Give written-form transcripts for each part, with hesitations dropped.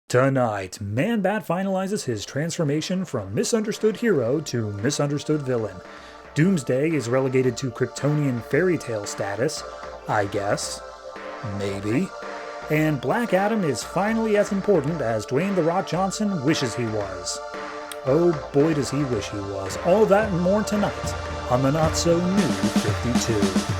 Tonight, Man-Bat finalizes his transformation from misunderstood hero to misunderstood villain. Doomsday is relegated to Kryptonian fairy tale status, I guess. Maybe. And Black Adam is finally as important as Dwayne "The Rock" Johnson wishes he was. Oh boy does he wish he was. All that and more tonight on the Not-So-New 52.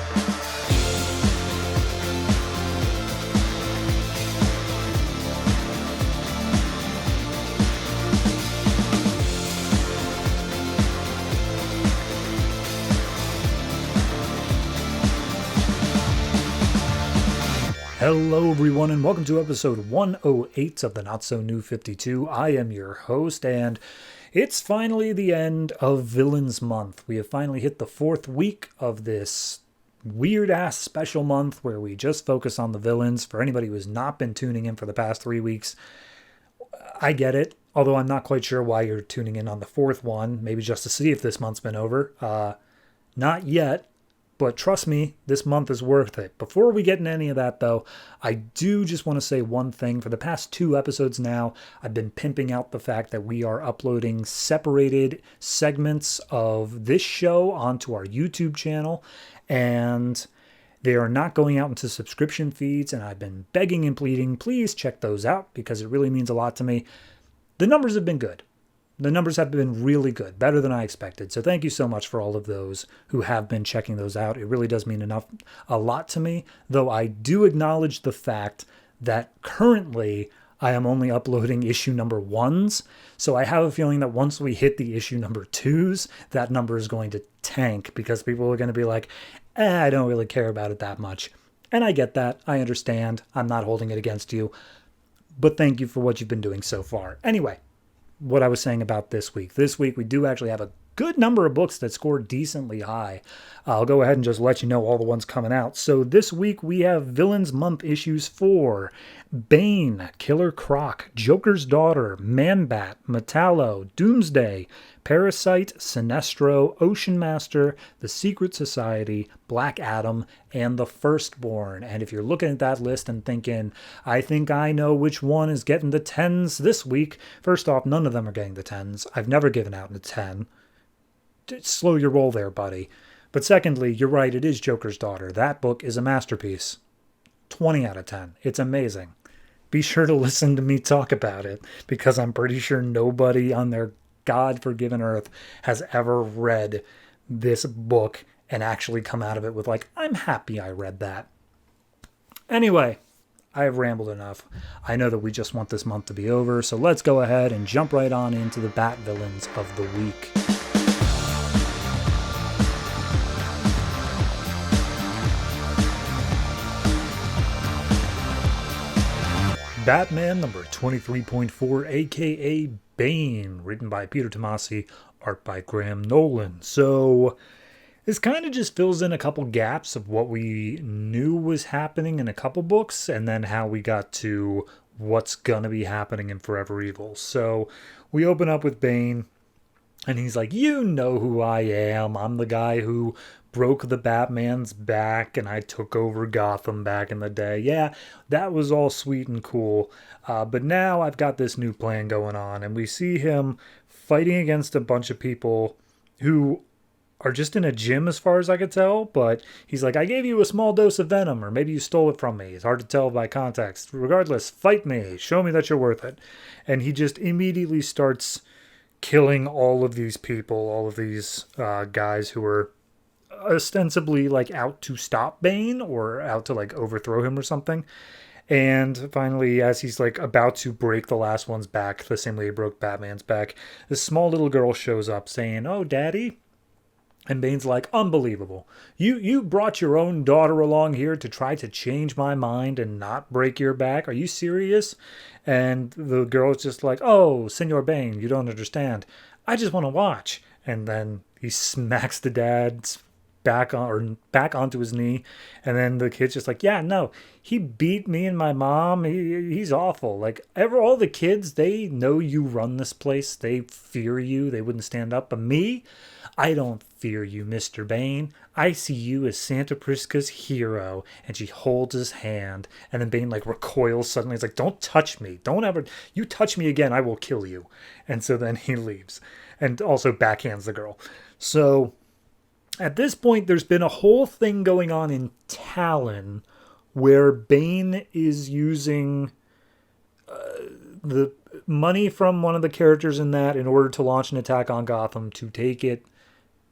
Hello everyone and welcome to episode 108 of the Not-So-New 52. I am your host and it's finally the end of Villains Month. We have finally hit the fourth week of this weird-ass special month where we just focus on the villains. For anybody who has not been tuning in for the past 3 weeks, I get it. Although I'm not quite sure why you're tuning in on the fourth one. Maybe just to see if this month's been over. Not yet. But trust me, this month is worth it. Before we get into any of that, though, I do just want to say one thing. For the past 2 episodes now, I've been pimping out the fact that we are uploading separated segments of this show onto our YouTube channel. And they are not going out into subscription feeds. And I've been begging and pleading, please check those out because it really means a lot to me. The numbers have been good. The numbers have been really good, better than I expected. So thank you so much for all of those who have been checking those out. It really does mean a lot to me, though I do acknowledge the fact that currently I am only uploading issue number 1s. So I have a feeling that once we hit the issue number 2s, that number is going to tank because people are going to be like, I don't really care about it that much. And I get that. I understand. I'm not holding it against you. But thank you for what you've been doing so far. Anyway. What I was saying about this week. This week, we do actually have a good number of books that scored decently high. I'll go ahead and just let you know all the ones coming out. So this week, we have Villains Month issues 4, Bane, Killer Croc, Joker's Daughter, Man-Bat, Metallo, Doomsday, Parasite, Sinestro, Ocean Master, The Secret Society, Black Adam, and The Firstborn. And if you're looking at that list and thinking, I think I know which one is getting the 10s this week, first off, none of them are getting the 10s. I've never given out a 10. Slow your roll there, buddy. But secondly, you're right, it is Joker's Daughter. That book is a masterpiece. 20 out of 10. It's amazing. Be sure to listen to me talk about it, because I'm pretty sure nobody on their God-forgiven earth has ever read this book and actually come out of it with like, I'm happy I read that. Anyway, I have rambled enough. I know that we just want this month to be over, so let's go ahead and jump right on into the Bat Villains of the week. Batman number 23.4, aka Bane, written by Peter Tomasi, art by Nolan. So this kind of just fills in a couple gaps of what we knew was happening in a couple books, and then how we got to what's gonna be happening in Forever Evil. So we open up with Bane, and he's like, you know who I am. I'm the guy who broke the Batman's back and I took over Gotham back in the day. Yeah, that was all sweet and cool. But now I've got this new plan going on, and we see him fighting against a bunch of people who are just in a gym as far as I could tell. But he's like, I gave you a small dose of venom, or maybe you stole it from me. It's hard to tell by context. Regardless, fight me. Show me that you're worth it. And he just immediately starts killing all of these people, all of these guys who are ostensibly like out to stop Bane or out to like overthrow him or something. And finally, as he's like about to break the last one's back, the same way he broke Batman's back, this small little girl shows up saying, oh, Daddy. And Bane's like, unbelievable. You brought your own daughter along here to try to change my mind and not break your back? Are you serious? And the girl's just like, oh, Senor Bane, you don't understand. I just want to watch. And then he smacks the dad's back onto his knee, and then the kid's just like, yeah, no, he beat me and my mom. He's awful. Like, all the kids, they know you run this place. They fear you. They wouldn't stand up. But me, I don't fear you, Mr. Bane. I see you as Santa Prisca's hero. And she holds his hand. And then Bane, like, recoils suddenly. He's like, don't touch me. Don't ever... You touch me again, I will kill you. And so then he leaves. And also backhands the girl. So, at this point, there's been a whole thing going on in Talon where Bane is using the money from one of the characters in that in order to launch an attack on Gotham to take it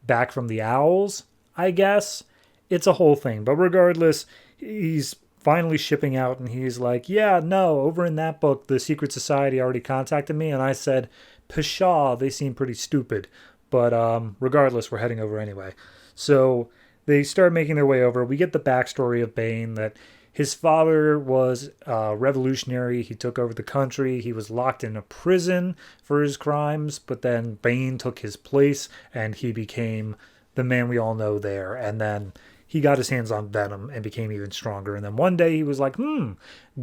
back from the Owls, I guess. It's a whole thing. But regardless, he's finally shipping out and he's like, yeah, no, over in that book, the Secret Society already contacted me and I said, pshaw, they seem pretty stupid. But regardless, we're heading over anyway. So they start making their way over. We get the backstory of Bane that his father was revolutionary. He took over the country. He was locked in a prison for his crimes, but then Bane took his place and he became the man we all know there. And then he got his hands on Venom and became even stronger. And then one day he was like,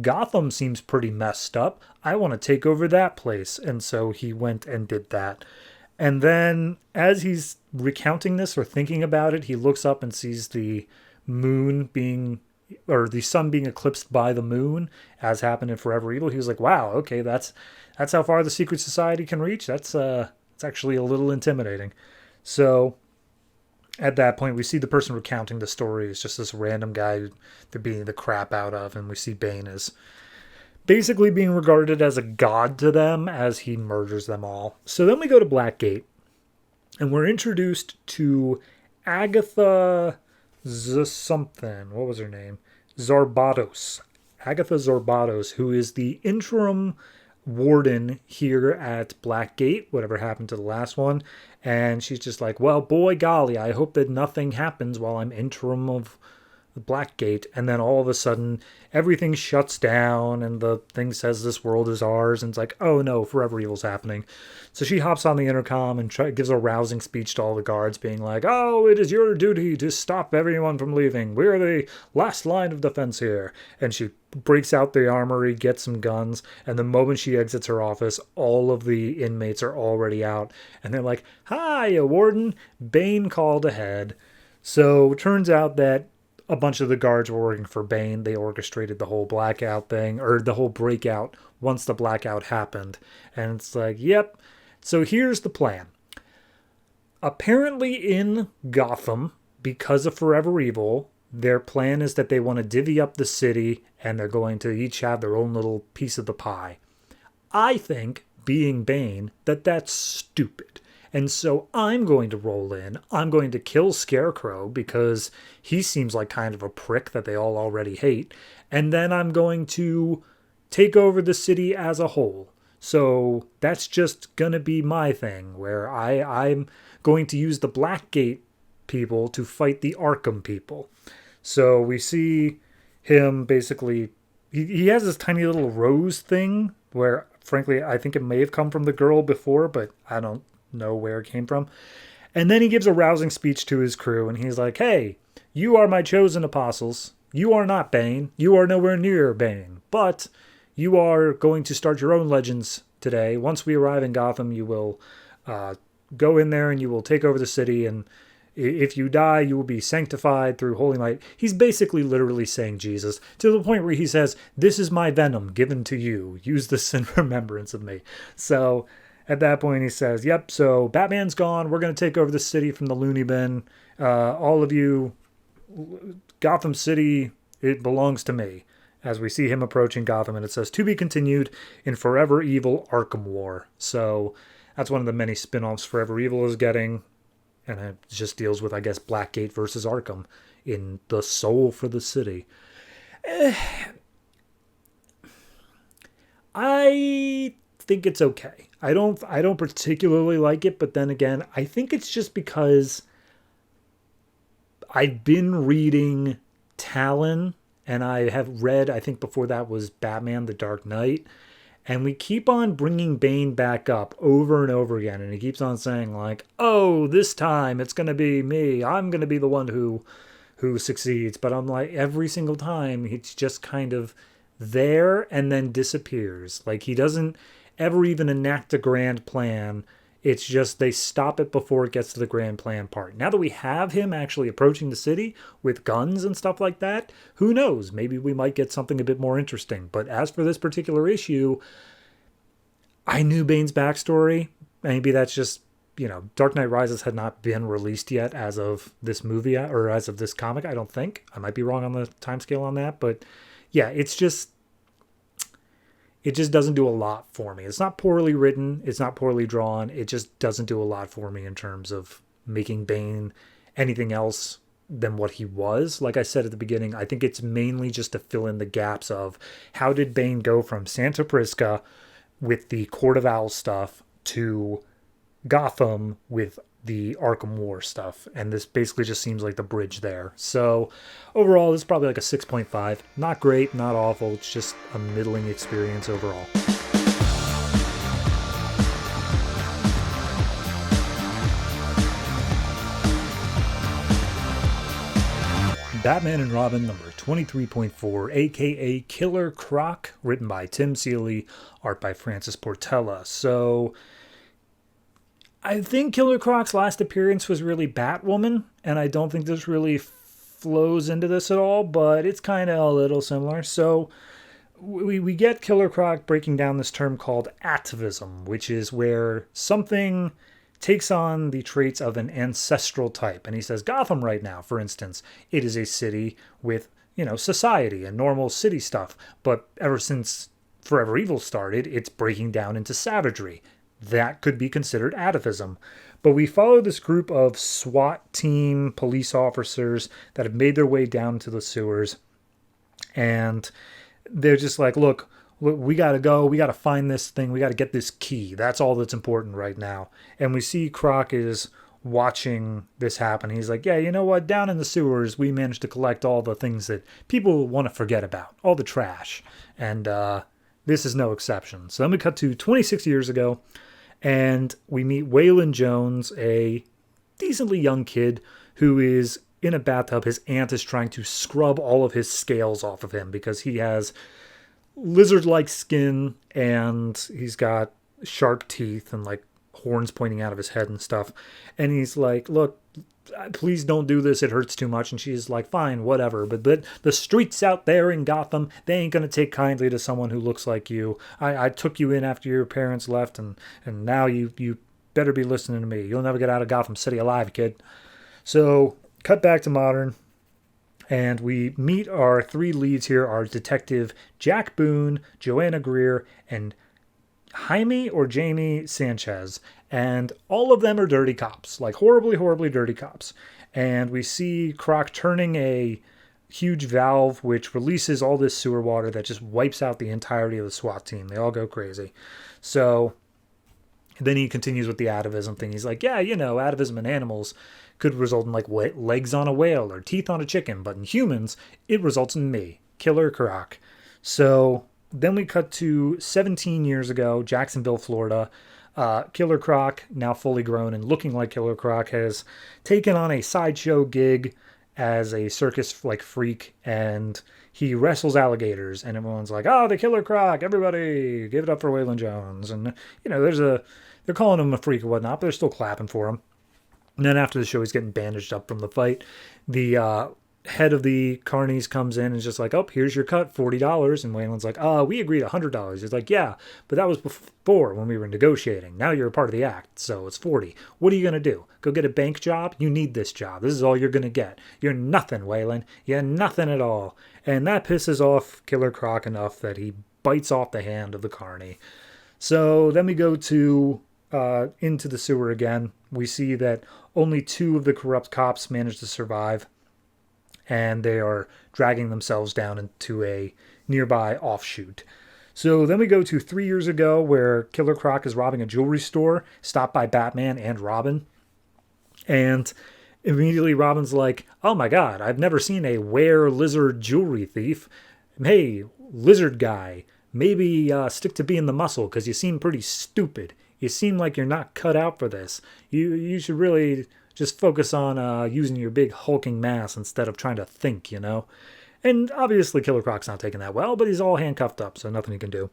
Gotham seems pretty messed up. I want to take over that place. And so he went and did that. And then as he's recounting this or thinking about it, he looks up and sees the moon being... or the sun being eclipsed by the moon, as happened in Forever Evil. He was like, wow, okay, that's how far the Secret Society can reach. It's actually a little intimidating. So at that point, we see the person recounting the story is just this random guy who they're beating the crap out of, and we see Bane as basically being regarded as a god to them as he murders them all. So then we go to Blackgate, and we're introduced to Agatha... something. What was her name? Zorbatos. Agatha Zorbatos, who is the interim warden here at Blackgate, whatever happened to the last one. And she's just like, well, boy golly, I hope that nothing happens while I'm interim of Blackgate. And then all of a sudden, everything shuts down and the thing says this world is ours. And it's like, oh no, Forever Evil's happening. So she hops on the intercom and gives a rousing speech to all the guards being like, oh, it is your duty to stop everyone from leaving. We're the last line of defense here. And she breaks out the armory, gets some guns. And the moment she exits her office, all of the inmates are already out. And they're like, hi, warden. Bane called ahead. So it turns out that a bunch of the guards were working for Bane. They orchestrated the whole blackout thing, or the whole breakout once the blackout happened. And it's like, yep. So here's the plan. Apparently in Gotham, because of Forever Evil, their plan is that they want to divvy up the city and they're going to each have their own little piece of the pie. I think, being Bane, that that's stupid. And so I'm going to roll in. I'm going to kill Scarecrow because he seems like kind of a prick that they all already hate. And then I'm going to take over the city as a whole. So that's just going to be my thing, where I'm going to use the Blackgate people to fight the Arkham people. So we see him basically... He has this tiny little rose thing where, frankly, I think it may have come from the girl before, but I don't know where it came from. And then he gives a rousing speech to his crew, and he's like, hey, you are my chosen apostles. You are not Bane. You are nowhere near Bane. But you are going to start your own legends today. Once we arrive in Gotham, you will go in there and you will take over the city, and if you die, you will be sanctified through holy might. He's basically literally saying Jesus, to the point where he says, this is my venom given to you. Use this in remembrance of me. So at that point, he says, yep, so Batman's gone. We're going to take over the city from the loony bin. All of you, Gotham City, it belongs to me. As we see him approaching Gotham, and it says, to be continued in Forever Evil Arkham War. So that's one of the many spin-offs Forever Evil is getting. And it just deals with, I guess, Blackgate versus Arkham in the soul for the city. I think it's okay. I don't particularly like it, but then again, I think it's just because I've been reading Talon, and I have read, I think before that was Batman the Dark Knight, and we keep on bringing Bane back up over and over again, and he keeps on saying like, oh, this time it's going to be me. I'm going to be the one who succeeds. But I'm like, every single time he's just kind of there and then disappears. Like, he doesn't ever even enact a grand plan. It's just they stop it before it gets to the grand plan part. Now that we have him actually approaching the city with guns and stuff like that, who knows? Maybe we might get something a bit more interesting. But as for this particular issue, I knew Bane's backstory. Maybe that's just, Dark Knight Rises had not been released yet as of this movie or as of this comic, I don't think. I might be wrong on the timescale on that. But yeah, it just doesn't do a lot for me. It's not poorly written. It's not poorly drawn. It just doesn't do a lot for me in terms of making Bane anything else than what he was. Like I said at the beginning, I think it's mainly just to fill in the gaps of how did Bane go from Santa Prisca with the Court of Owls stuff to Gotham with the Arkham War stuff. And this basically just seems like the bridge there. So overall, this is probably like a 6.5. Not great, not awful. It's just a middling experience overall. Batman and Robin number 23.4, aka Killer Croc, written by Tim Seeley, art by Francis Portela. So I think Killer Croc's last appearance was really Batwoman, and I don't think this really flows into this at all, but it's kind of a little similar. So we get Killer Croc breaking down this term called atavism, which is where something takes on the traits of an ancestral type. And he says Gotham right now, for instance, it is a city with, society and normal city stuff. But ever since Forever Evil started, it's breaking down into savagery. That could be considered atavism. But we follow this group of SWAT team police officers that have made their way down to the sewers. And they're just like, look, we got to go. We got to find this thing. We got to get this key. That's all that's important right now. And we see Croc is watching this happen. He's like, yeah, you know what? Down in the sewers, we managed to collect all the things that people want to forget about, all the trash. And this is no exception. So then we cut to 26 years ago, and we meet Waylon Jones, a decently young kid who is in a bathtub. His aunt is trying to scrub all of his scales off of him because he has lizard-like skin, and he's got sharp teeth and like horns pointing out of his head and stuff. And he's like, look, please don't do this. It hurts too much. And she's like, fine, whatever. But the streets out there in Gotham, they ain't going to take kindly to someone who looks like you. I took you in after your parents left, and now you better be listening to me. You'll never get out of Gotham City alive, kid. So cut back to modern. And we meet our three leads here, our detective Jack Boone, Joanna Greer, and Jaime or Jamie Sanchez. And all of them are dirty cops, like horribly, horribly dirty cops. And we see Croc turning a huge valve which releases all this sewer water that just wipes out the entirety of the SWAT team. They all go crazy. So then he continues with the atavism thing. He's like, yeah, atavism in animals could result in like legs on a whale or teeth on a chicken, but in humans, it results in me, Killer Croc. So then we cut to 17 years ago, Jacksonville, Florida. Killer Croc, now fully grown and looking like Killer Croc, has taken on a sideshow gig as a circus like freak, and he wrestles alligators, and everyone's like, oh, the Killer Croc, everybody give it up for Waylon Jones. And they're calling him a freak or whatnot, but they're still clapping for him. And then after the show, he's getting bandaged up from the fight. The head of the carnies comes in and is just like, oh, here's your cut, $40. And Waylon's like, we agreed $100. He's like, yeah, but that was before when we were negotiating. Now you're a part of the act, so it's 40. What are you going to do? Go get a bank job? You need this job. This is all you're going to get. You're nothing, Waylon. You're nothing at all. And that pisses off Killer Croc enough that he bites off the hand of the carny. So then we go to into the sewer again. We see that only 2 of the corrupt cops managed to survive, and they are dragging themselves down into a nearby offshoot. So then we go to 3 years ago, where Killer Croc is robbing a jewelry store, stopped by Batman and Robin. And immediately Robin's like, oh my god, I've never seen a were-lizard jewelry thief. Hey, lizard guy, maybe stick to being the muscle, because you seem pretty stupid. You seem like you're not cut out for this. You should really just focus on using your big hulking mass instead of trying to think, And obviously Killer Croc's not taking that well, but he's all handcuffed up, so nothing he can do.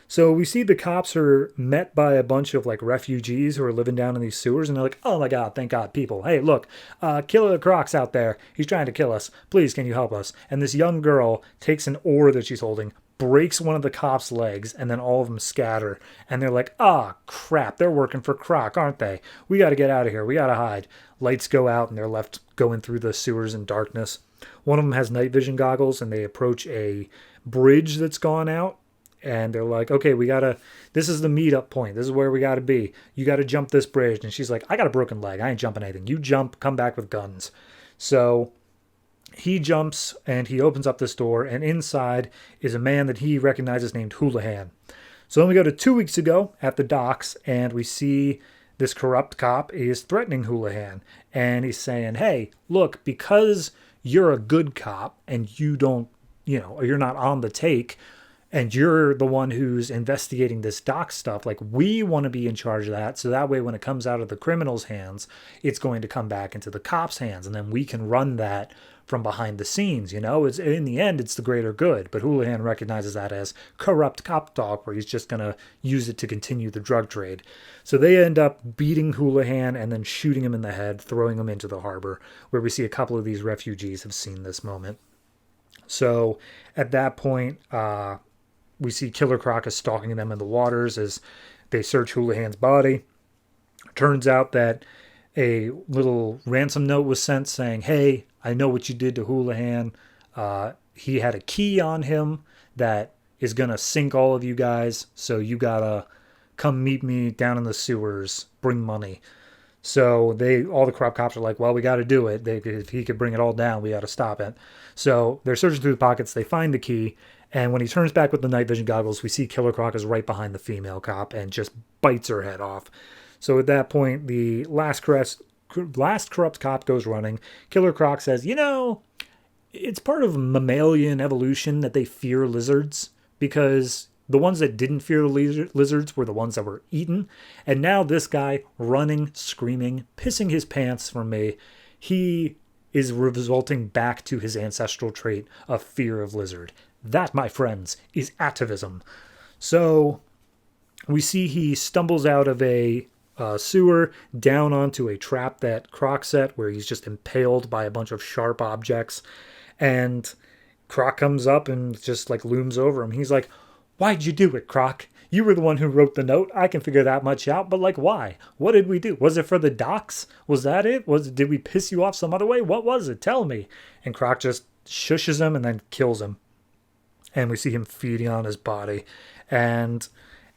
So we see the cops are met by a bunch of like refugees who are living down in these sewers, and they're like, "Oh my God, thank God, people! Hey, look, Killer Croc's out there. He's trying to kill us. Please, can you help us?" And this young girl takes an oar that she's holding, breaks one of the cops' legs, and then all of them scatter. And they're like, "Ah, crap! They're working for Croc, aren't they? We got to get out of here. We got to hide." Lights go out, and they're left going through the sewers in darkness. One of them has night vision goggles, and they approach a bridge that's gone out. And they're like, "Okay, this is the meetup point. This is where we gotta be. You gotta jump this bridge." And she's like, "I got a broken leg. I ain't jumping anything. You jump, come back with guns." So he jumps and he opens up this door, and inside is a man that he recognizes named Houlihan. So then we go to 2 weeks ago at the docks, and we see this corrupt cop is threatening Houlihan. And he's saying, "Hey, look, because you're a good cop and you don't, you're not on the take, and you're the one who's investigating this doc stuff, like, we want to be in charge of that, so that way when it comes out of the criminals' hands, it's going to come back into the cops' hands, and then we can run that from behind the scenes, It's, in the end, it's the greater good." But Houlihan recognizes that as corrupt cop talk, where he's just going to use it to continue the drug trade. So they end up beating Houlihan and then shooting him in the head, throwing him into the harbor, where we see a couple of these refugees have seen this moment. So at that point, we see Killer Croc is stalking them in the waters as they search Houlihan's body. Turns out that a little ransom note was sent saying, "Hey, I know what you did to Houlihan. He had a key on him that is going to sink all of you guys, so you got to come meet me down in the sewers, bring money." So all the corrupt cops are like, "Well, we got to do it. If he could bring it all down, we got to stop it." So they're searching through the pockets. They find the key. And when he turns back with the night vision goggles, we see Killer Croc is right behind the female cop and just bites her head off. So at that point, the last corrupt cop goes running. Killer Croc says, "It's part of mammalian evolution that they fear lizards, because the ones that didn't fear the lizards were the ones that were eaten. And now this guy running, screaming, pissing his pants for me, he is resulting back to his ancestral trait of fear of lizard. That, my friends, is atavism." So we see he stumbles out of a sewer down onto a trap that Croc set, where he's just impaled by a bunch of sharp objects. And Croc comes up and just like looms over him. He's like, "Why'd you do it, Croc? You were the one who wrote the note. I can figure that much out, but like, why? What did we do? Was it for the docs? Was that it? Did we piss you off some other way? What was it? Tell me." And Croc just shushes him and then kills him. And we see him feeding on his body. And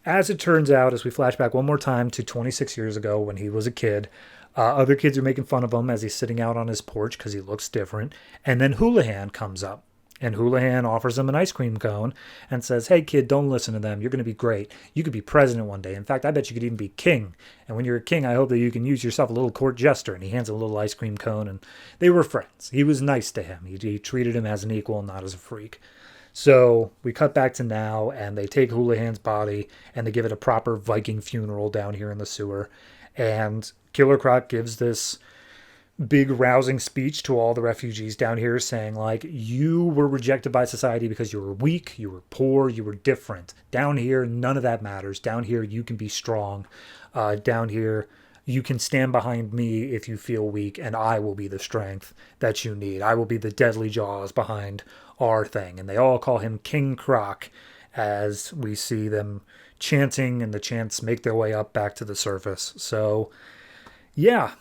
as it turns out, as we flash back one more time to 26 years ago when he was a kid, other kids are making fun of him as he's sitting out on his porch because he looks different. And then Houlihan comes up. And Houlihan offers him an ice cream cone and says, "Hey, kid, don't listen to them. You're going to be great. You could be president one day. In fact, I bet you could even be king. And when you're a king, I hope that you can use yourself a little court jester." And he hands him a little ice cream cone, and they were friends. He was nice to him. He treated him as an equal and not as a freak. So we cut back to now, and they take Houlihan's body and they give it a proper Viking funeral down here in the sewer. And Killer Croc gives this big rousing speech to all the refugees down here saying, like, "You were rejected by society because you were weak, you were poor, you were different. Down here, none of that matters. Down here, you can be strong. Down here, you can stand behind me if you feel weak, and I will be the strength that you need. I will be the deadly jaws behind our thing." And they all call him King Croc as we see them chanting, and the chants make their way up back to the surface. So, yeah,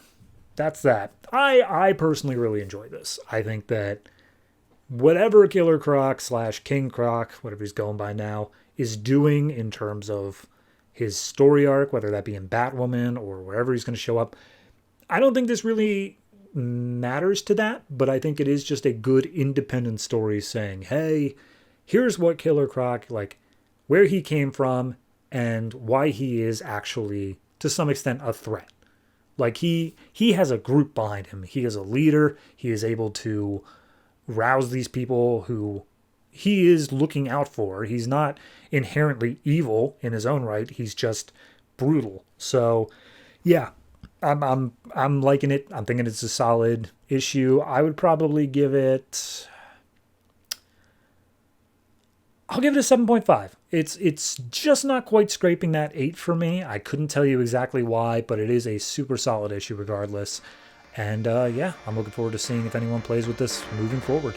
that's that. I personally really enjoy this. I think that whatever Killer Croc / King Croc, whatever he's going by now, is doing in terms of his story arc, whether that be in Batwoman or wherever he's going to show up, I don't think this really matters to that, but I think it is just a good independent story saying, hey, here's what Killer Croc, like, where he came from and why he is actually, to some extent, a threat. Like, he has a group behind him. He is a leader. He is able to rouse these people who he is looking out for. He's not inherently evil in his own right. He's just brutal. So, yeah, I'm liking it. I'm thinking it's a solid issue. I would probably give it I'll give it a 7.5. It's just not quite scraping that 8 for me. I couldn't tell you exactly why, but it is a super solid issue regardless. And yeah, I'm looking forward to seeing if anyone plays with this moving forward.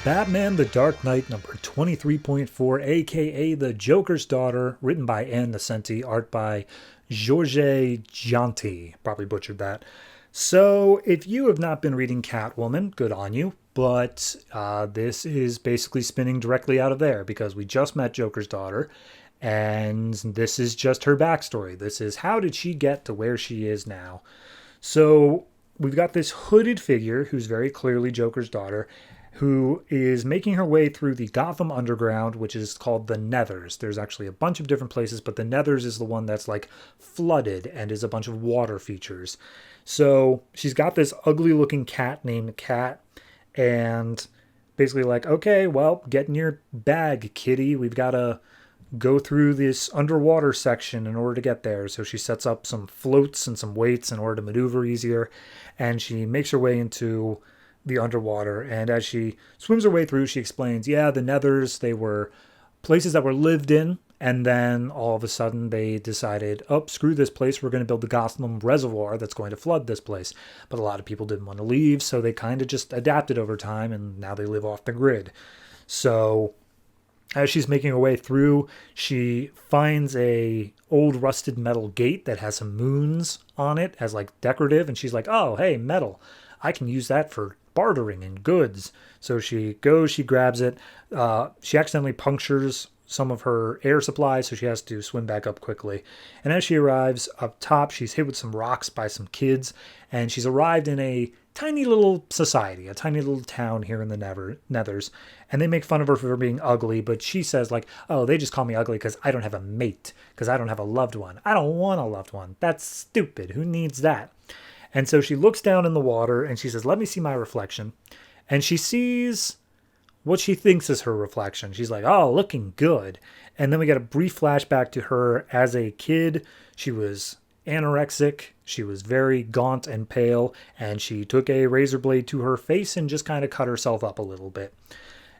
Batman The Dark Knight number 23.4, aka The Joker's Daughter, written by Nocenti, art by Borges Jeanty. Probably butchered that. So, if you have not been reading Catwoman, good on you. But this is basically spinning directly out of there because we just met Joker's daughter, and this is just her backstory. This is how did she get to where she is now. So, we've got this hooded figure who's very clearly Joker's daughter, who is making her way through the Gotham Underground, which is called the Nethers. There's actually a bunch of different places, but the Nethers is the one that's like flooded and is a bunch of water features. So she's got this ugly looking cat named Cat, and basically like, okay, well, get in your bag, kitty. We've got to go through this underwater section in order to get there. So she sets up some floats and some weights in order to maneuver easier, and she makes her way into the underwater. And as she swims her way through, she explains, yeah, the Nethers, they were places that were lived in, and then all of a sudden they decided, oh, screw this place, we're going to build the Gotham Reservoir that's going to flood this place. But a lot of people didn't want to leave, so they kind of just adapted over time, and now they live off the grid. So as she's making her way through, she finds a old rusted metal gate that has some moons on it as like decorative, and she's like, oh, hey, metal, I can use that for bartering and goods. So she goes, she grabs it. She accidentally punctures some of her air supply, so she has to swim back up quickly. And as she arrives up top, she's hit with some rocks by some kids, and she's arrived in a tiny little society, a tiny little town here in the Nethers. And they make fun of her for being ugly, but she says like, oh, they just call me ugly because I don't have a mate, because I don't have a loved one. I don't want a loved one. That's stupid. Who needs that? And so she looks down in the water and she says, let me see my reflection. And she sees what she thinks is her reflection. She's like, oh, looking good. And then we get a brief flashback to her as a kid. She was anorexic. She was very gaunt and pale. And she took a razor blade to her face and just kind of cut herself up a little bit.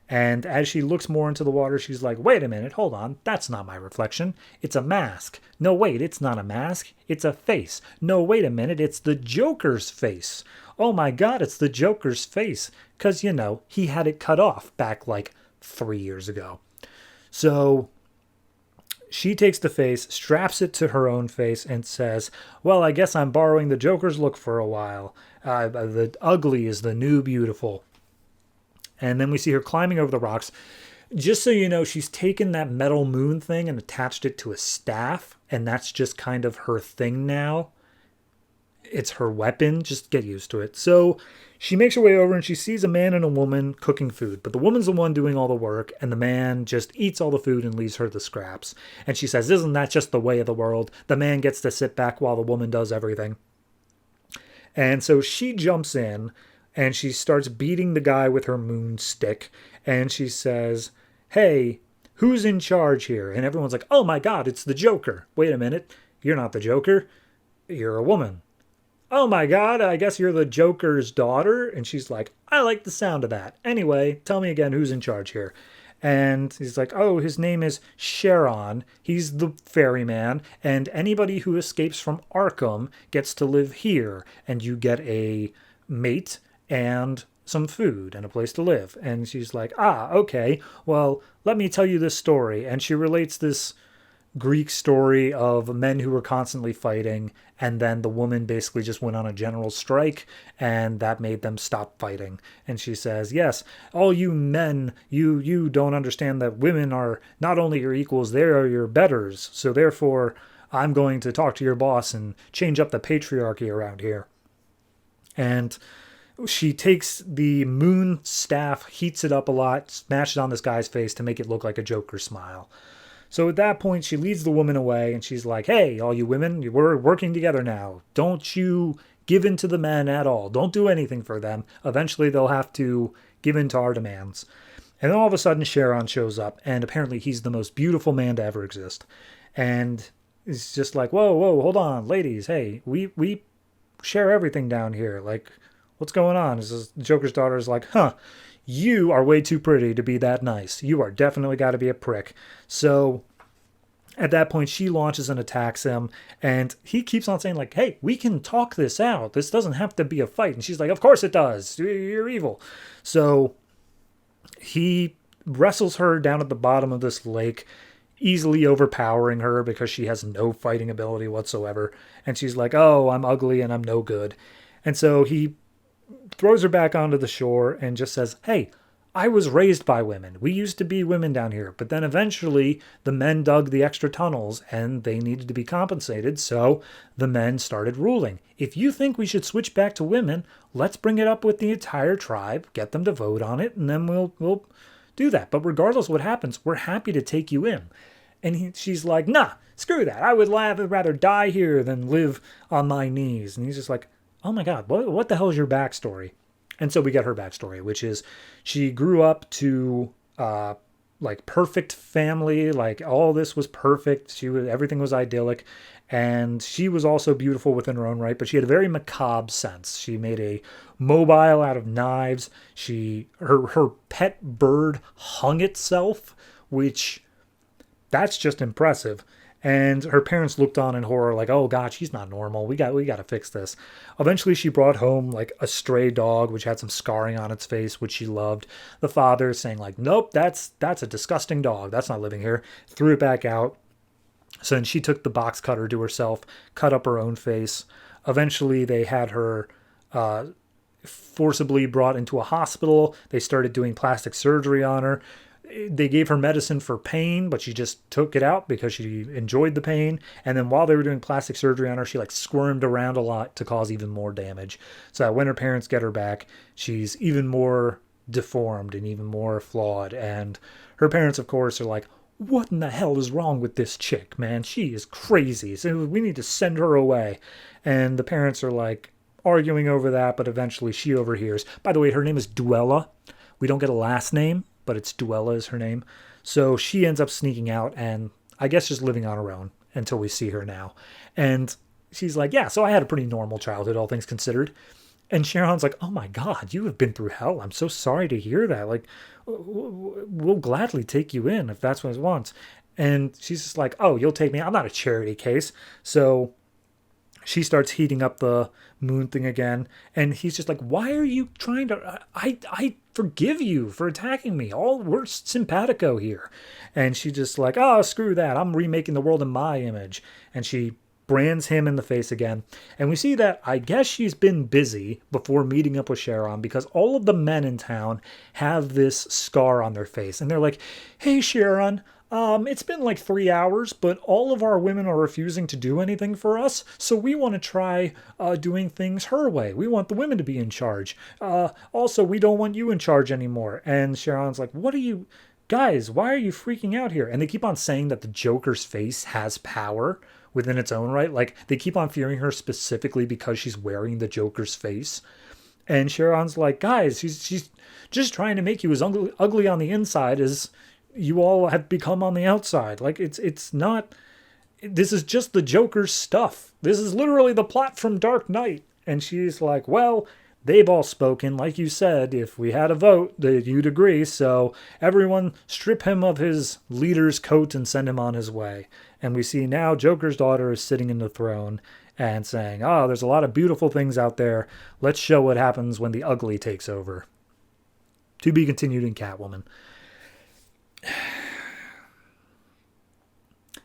And as she looks more into the water, she's like, wait a minute, hold on, that's not my reflection. It's a mask. No, wait, it's not a mask. It's a face. No, wait a minute, it's the Joker's face. Oh my God, it's the Joker's face. Because, you know, he had it cut off back like 3 years ago. So she takes the face, straps it to her own face, and says, well, I guess I'm borrowing the Joker's look for a while. The ugly is the new beautiful. And then we see her climbing over the rocks. Just so you know, she's taken that metal moon thing and attached it to a staff. And that's just kind of her thing now. It's her weapon. Just get used to it. So she makes her way over and she sees a man and a woman cooking food. But the woman's the one doing all the work. And the man just eats all the food and leaves her the scraps. And she says, isn't that just the way of the world? The man gets to sit back while the woman does everything. And so she jumps in. And she starts beating the guy with her moon stick. And she says, hey, who's in charge here? And everyone's like, oh my God, it's the Joker. Wait a minute. You're not the Joker. You're a woman. Oh my God, I guess you're the Joker's daughter. And she's like, I like the sound of that. Anyway, tell me again who's in charge here. And he's like, oh, his name is Sharon. He's the ferryman. And anybody who escapes from Arkham gets to live here. And you get a mate and some food and a place to live. And she's like, ah, okay, well, let me tell you this story. And she relates this Greek story of men who were constantly fighting, and then the woman basically just went on a general strike, and that made them stop fighting. And she says, yes, all you men, you don't understand that women are not only your equals, they are your betters. So therefore, I'm going to talk to your boss and change up the patriarchy around here. And she takes the moon staff, heats it up a lot, smashes it on this guy's face to make it look like a Joker smile. So at that point, she leads the woman away, and she's like, hey, all you women, we're working together now. Don't you give in to the men at all. Don't do anything for them. Eventually, they'll have to give in to our demands. And then all of a sudden, Sharon shows up, and apparently he's the most beautiful man to ever exist. And is just like, whoa, hold on, ladies. Hey, we share everything down here. Like, what's going on? Is Joker's daughter is like, huh, you are way too pretty to be that nice. You are definitely got to be a prick. So at that point, she launches and attacks him, and he keeps on saying, like, hey, we can talk this out. This doesn't have to be a fight. And she's like, of course it does. You're evil. So he wrestles her down at the bottom of this lake, easily overpowering her because she has no fighting ability whatsoever. And she's like, oh, I'm ugly and I'm no good. And so he throws her back onto the shore and just says, hey, I was raised by women. We used to be women down here. But then eventually the men dug the extra tunnels and they needed to be compensated. So the men started ruling. If you think we should switch back to women, let's bring it up with the entire tribe, get them to vote on it, and then we'll do that. But regardless of what happens, we're happy to take you in. And she's like, nah, screw that. I would rather die here than live on my knees. And he's just like, oh my God, what the hell is your backstory? And so we get her backstory, which is she grew up to like perfect family, like all this was perfect. Everything was idyllic, and she was also beautiful within her own right. But she had a very macabre sense. She made a mobile out of knives. Her pet bird hung itself, which that's just impressive. And her parents looked on in horror like, oh God, she's not normal. We got to fix this. Eventually she brought home like a stray dog, which had some scarring on its face, which she loved. The father saying like, nope, that's a disgusting dog. That's not living here. Threw it back out. So then she took the box cutter to herself, cut up her own face. Eventually they had her forcibly brought into a hospital. They started doing plastic surgery on her. They gave her medicine for pain, but she just took it out because she enjoyed the pain. And then while they were doing plastic surgery on her, she like squirmed around a lot to cause even more damage. So that when her parents get her back, she's even more deformed and even more flawed. And her parents, of course, are like, what in the hell is wrong with this chick, man? She is crazy. So we need to send her away. And the parents are like arguing over that, but eventually she overhears. By the way, her name is Duella. We don't get a last name, but it's Duella is her name. So she ends up sneaking out and I guess just living on her own until we see her now. And she's like, yeah, so I had a pretty normal childhood, all things considered. And Sharon's like, oh my God, you have been through hell. I'm so sorry to hear that. Like, we'll gladly take you in if that's what it wants. And she's just like, oh, you'll take me. I'm not a charity case. So she starts heating up the moon thing again. And he's just like, why are you trying to... I forgive you for attacking me. We're simpatico here. And she's just like, oh, screw that. I'm remaking the world in my image. And she brands him in the face again. And we see that I guess she's been busy before meeting up with Sharon because all of the men in town have this scar on their face. And they're like, hey, Sharon... it's been like 3 hours, but all of our women are refusing to do anything for us, so we want to try doing things her way. We want the women to be in charge. Also, we don't want you in charge anymore. And Sharon's like, what are you... Guys, why are you freaking out here? And they keep on saying that the Joker's face has power within its own right. Like, they keep on fearing her specifically because she's wearing the Joker's face. And Sharon's like, guys, she's just trying to make you as ugly on the inside as... you all have become on the outside. Like, it's not... This is just the Joker's stuff. This is literally the plot from Dark Knight. And she's like, well, they've all spoken. Like you said, if we had a vote, you'd agree. So everyone strip him of his leader's coat and send him on his way. And we see now Joker's daughter is sitting in the throne and saying, oh, there's a lot of beautiful things out there. Let's show what happens when the ugly takes over. To be continued in Catwoman.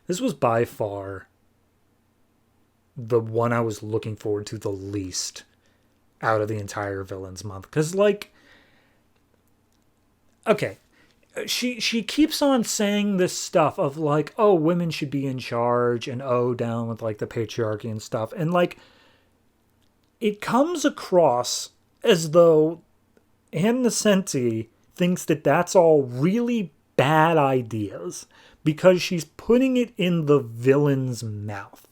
This was by far the one I was looking forward to the least out of the entire Villains Month. Because, like, okay, she keeps on saying this stuff of, like, oh, women should be in charge, and oh, down with, like, the patriarchy and stuff. And, like, it comes across as though Ann Nocenti thinks that that's all really bad ideas because she's putting it in the villain's mouth.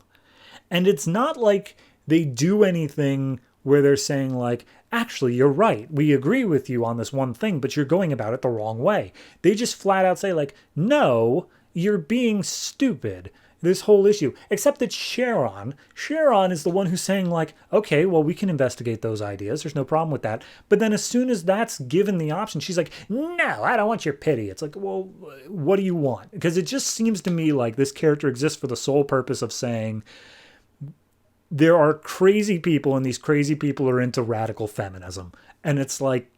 And it's not like they do anything where they're saying like, actually, you're right. We agree with you on this one thing, but you're going about it the wrong way. They just flat out say like, no, you're being stupid. this whole issue, except that Sharon is the one who's saying like, okay, well, we can investigate those ideas. There's no problem with that. But then as soon as that's given the option, she's like, no, I don't want your pity. It's like, well, what do you want? Because it just seems to me like this character exists for the sole purpose of saying there are crazy people and these crazy people are into radical feminism. And it's like,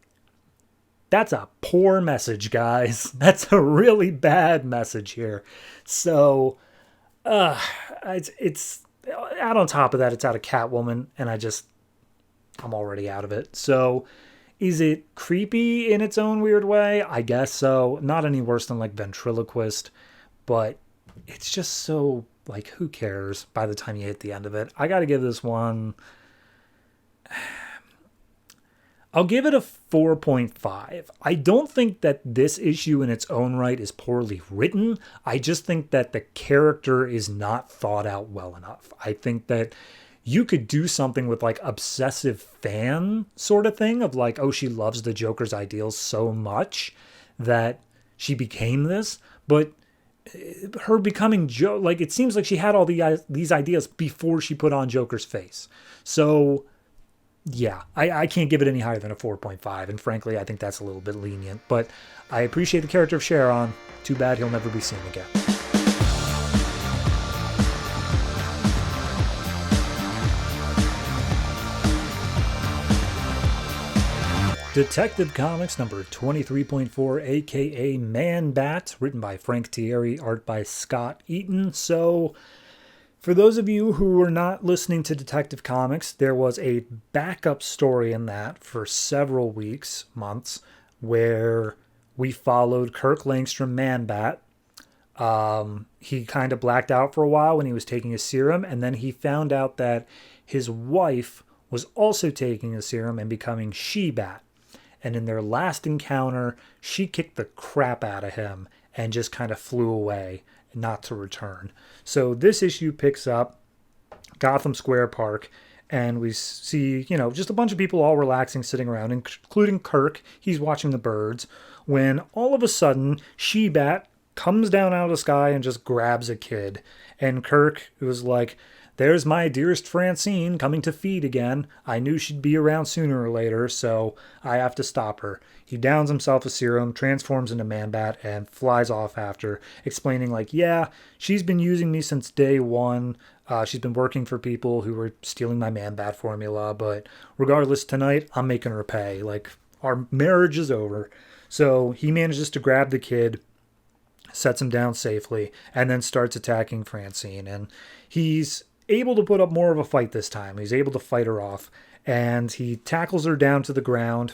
that's a poor message, guys. That's a really bad message here. So, it's out on top of that, it's out of Catwoman, and I'm already out of it. So, is it creepy in its own weird way? I guess so. Not any worse than like Ventriloquist, but it's just so, like, who cares by the time you hit the end of it? I gotta give this one, I'll give it a 4.5. I don't think that this issue in its own right is poorly written. I just think that the character is not thought out well enough. I think that you could do something with like obsessive fan sort of thing of like, oh, she loves the Joker's ideals so much that she became this. But her becoming like, it seems like she had all these ideas before she put on Joker's face. So yeah, I can't give it any higher than a 4.5, and frankly, I think that's a little bit lenient, but I appreciate the character of Sharon. Too bad he'll never be seen again. Detective Comics number 23.4, aka Man-Bat, written by Frank Tieri, art by Scot, Eaton. So, for those of you who were not listening to Detective Comics, there was a backup story in that for several weeks, months, where we followed Kirk Langstrom Man-Bat. He kind of blacked out for a while when he was taking a serum, and then he found out that his wife was also taking a serum and becoming She-Bat. And in their last encounter, she kicked the crap out of him and just kind of flew away, not to return. So this issue picks up Gotham Square Park, and we see, just a bunch of people all relaxing, sitting around, including Kirk. He's watching the birds, when all of a sudden, She-Bat comes down out of the sky and just grabs a kid. And Kirk was like, there's my dearest Francine coming to feed again. I knew she'd be around sooner or later, so I have to stop her. He downs himself a serum, transforms into Man-Bat, and flies off after, explaining like, yeah, she's been using me since day one. She's been working for people who were stealing my Man-Bat formula, but regardless, tonight, I'm making her pay. Like, our marriage is over. So he manages to grab the kid, sets him down safely, and then starts attacking Francine. And he's able to put up more of a fight this time. He's able to fight her off, and he tackles her down to the ground.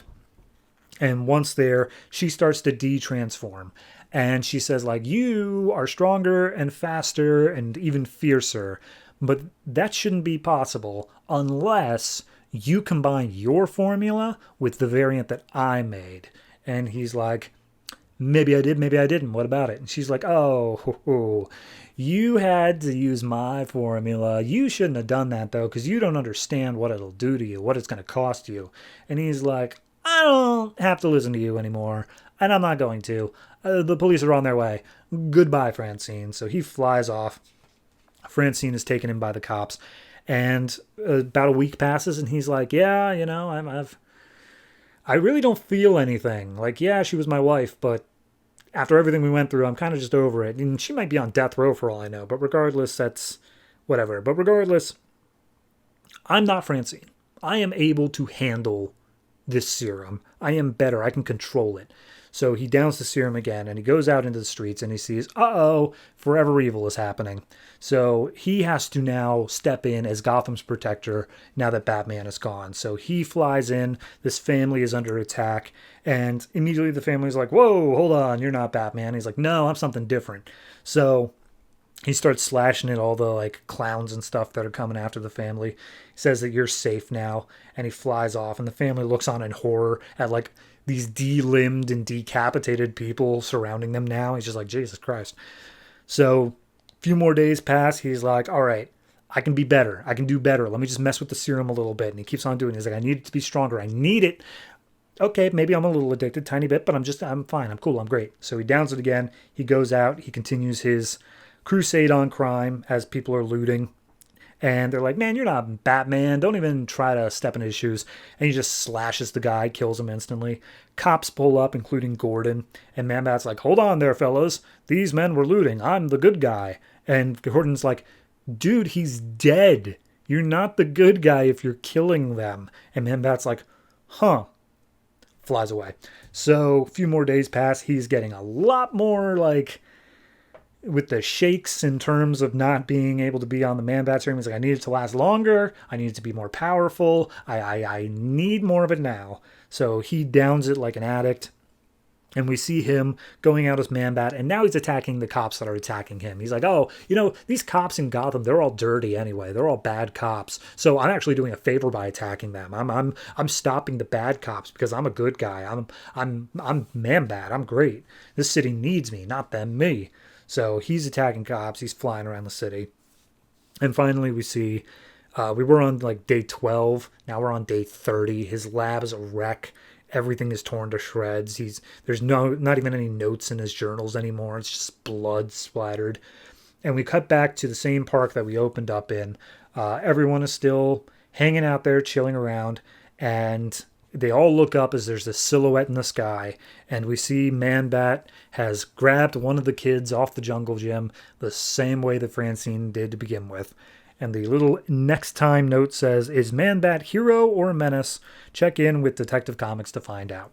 And once there, she starts to de-transform. And she says, like, you are stronger and faster and even fiercer. But that shouldn't be possible unless you combine your formula with the variant that I made. And he's like, maybe I did, maybe I didn't. What about it? And she's like, oh, you had to use my formula. You shouldn't have done that, though, because you don't understand what it'll do to you, what it's going to cost you. And he's like, I don't have to listen to you anymore, and I'm not going to. The police are on their way. Goodbye, Francine. So he flies off. Francine is taken in by the cops, and about a week passes, and he's like, yeah, I really don't feel anything. Like, yeah, she was my wife, but after everything we went through, I'm kind of just over it. And she might be on death row for all I know, but regardless, that's whatever. But regardless, I'm not Francine. I am able to handle this serum. I am better. I can control it. So he downs the serum again, and he goes out into the streets, and he sees, forever evil is happening. So he has to now step in as Gotham's protector now that Batman is gone. So he flies in. This family is under attack, and immediately the family's like, whoa, hold on, you're not Batman. He's like, no, I'm something different. So he starts slashing at all the like clowns and stuff that are coming after the family. He says that you're safe now, and he flies off, and the family looks on in horror at like these de-limbed and decapitated people surrounding them now. He's just like, Jesus Christ. So a few more days pass. He's like, all right, I can be better. I can do better. Let me just mess with the serum a little bit. And he keeps on doing it. He's like, I need it to be stronger. I need it. Okay, maybe I'm a little addicted, tiny bit, but I'm fine. I'm cool. I'm great. So he downs it again. He goes out. He continues his crusade on crime as people are looting. And they're like, man, you're not Batman. Don't even try to step in his shoes. And he just slashes the guy, kills him instantly. Cops pull up, including Gordon. And Man-Bat's like, hold on there, fellas. These men were looting. I'm the good guy. And Gordon's like, dude, he's dead. You're not the good guy if you're killing them. And Man-Bat's like, huh. Flies away. So a few more days pass. He's getting a lot more, like, with the shakes in terms of not being able to be on the Man-Bat serum. He's like, I need it to last longer. I need it to be more powerful. I need more of it now. So he downs it like an addict. And we see him going out as Man-Bat, and now he's attacking the cops that are attacking him. He's like, oh, these cops in Gotham, they're all dirty anyway. They're all bad cops. So I'm actually doing a favor by attacking them. I'm stopping the bad cops because I'm a good guy. I'm Man-Bat. I'm great. This city needs me, not them, me. So he's attacking cops. He's flying around the city. And finally we see, we were on like day 12. Now we're on day 30. His lab is a wreck. Everything is torn to shreds. There's not even any notes in his journals anymore. It's just blood splattered. And we cut back to the same park that we opened up in. Everyone is still hanging out there, chilling around. And they all look up as there's this silhouette in the sky. And we see Man-Bat has grabbed one of the kids off the jungle gym the same way that Francine did to begin with. And the little next time note says, is Man-Bat hero or menace? Check in with Detective Comics to find out.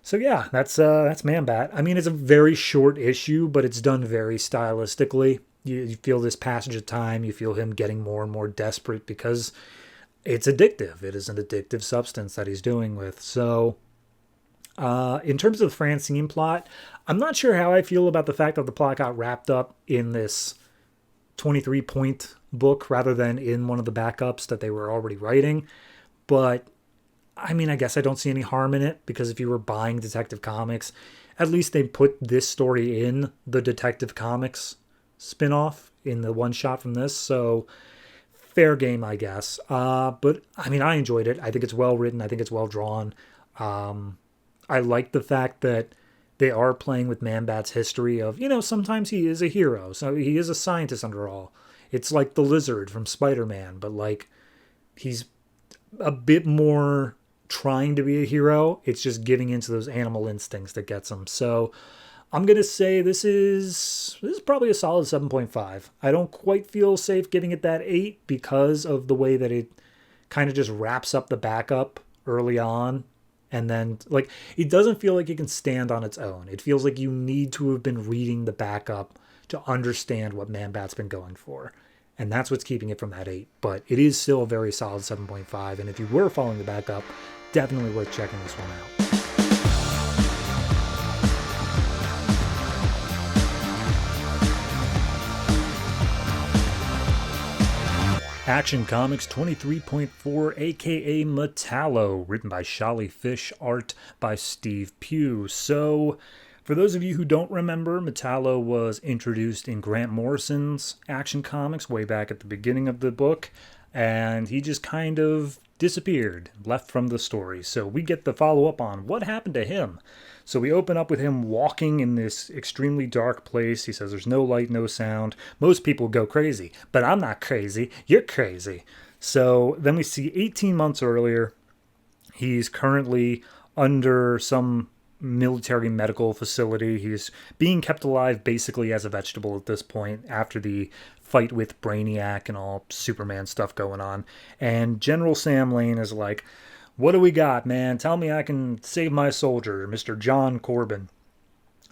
So yeah, that's Man-Bat. I mean, it's a very short issue, but it's done very stylistically. You feel this passage of time. You feel him getting more and more desperate because it's addictive. It is an addictive substance that he's doing with. So in terms of the Francine plot, I'm not sure how I feel about the fact that the plot got wrapped up in this 23-point book rather than in one of the backups that they were already writing. But I mean, I guess I don't see any harm in it, because if you were buying Detective Comics, at least they put this story in the Detective Comics spinoff in the one shot from this. So fair game, I guess. But I mean, I enjoyed it. I think it's well written. I think it's well drawn. I like the fact that they are playing with Man-Bat's history of, sometimes he is a hero. So he is a scientist under all. It's like the Lizard from Spider-Man, but like he's a bit more trying to be a hero. It's just giving into those animal instincts that gets him. So I'm going to say this is probably a solid 7.5. I don't quite feel safe giving it that 8 because of the way that it kind of just wraps up the backup early on. And then, like, it doesn't feel like it can stand on its own. It feels like you need to have been reading the backup to understand what Man-Bat's been going for. And that's what's keeping it from that 8. But it is still a very solid 7.5. And if you were following the backup, definitely worth checking this one out. Action Comics 23.4, aka Metallo, written by Sholly, Fisch, art by Steve Pugh. So, for those of you who don't remember, Metallo was introduced in Grant Morrison's Action Comics way back at the beginning of the book, and he just kind of disappeared, left from the story. So we get the follow-up on what happened to him. So we open up with him walking in this extremely dark place. He says there's no light, no sound. Most people go crazy, but I'm not crazy. You're crazy. So then we see 18 months earlier, he's currently under some military medical facility. He's being kept alive basically as a vegetable at this point after the fight with Brainiac and all Superman stuff going on. And General Sam Lane is like, what do we got, man? Tell me I can save my soldier, Mr. John Corbin.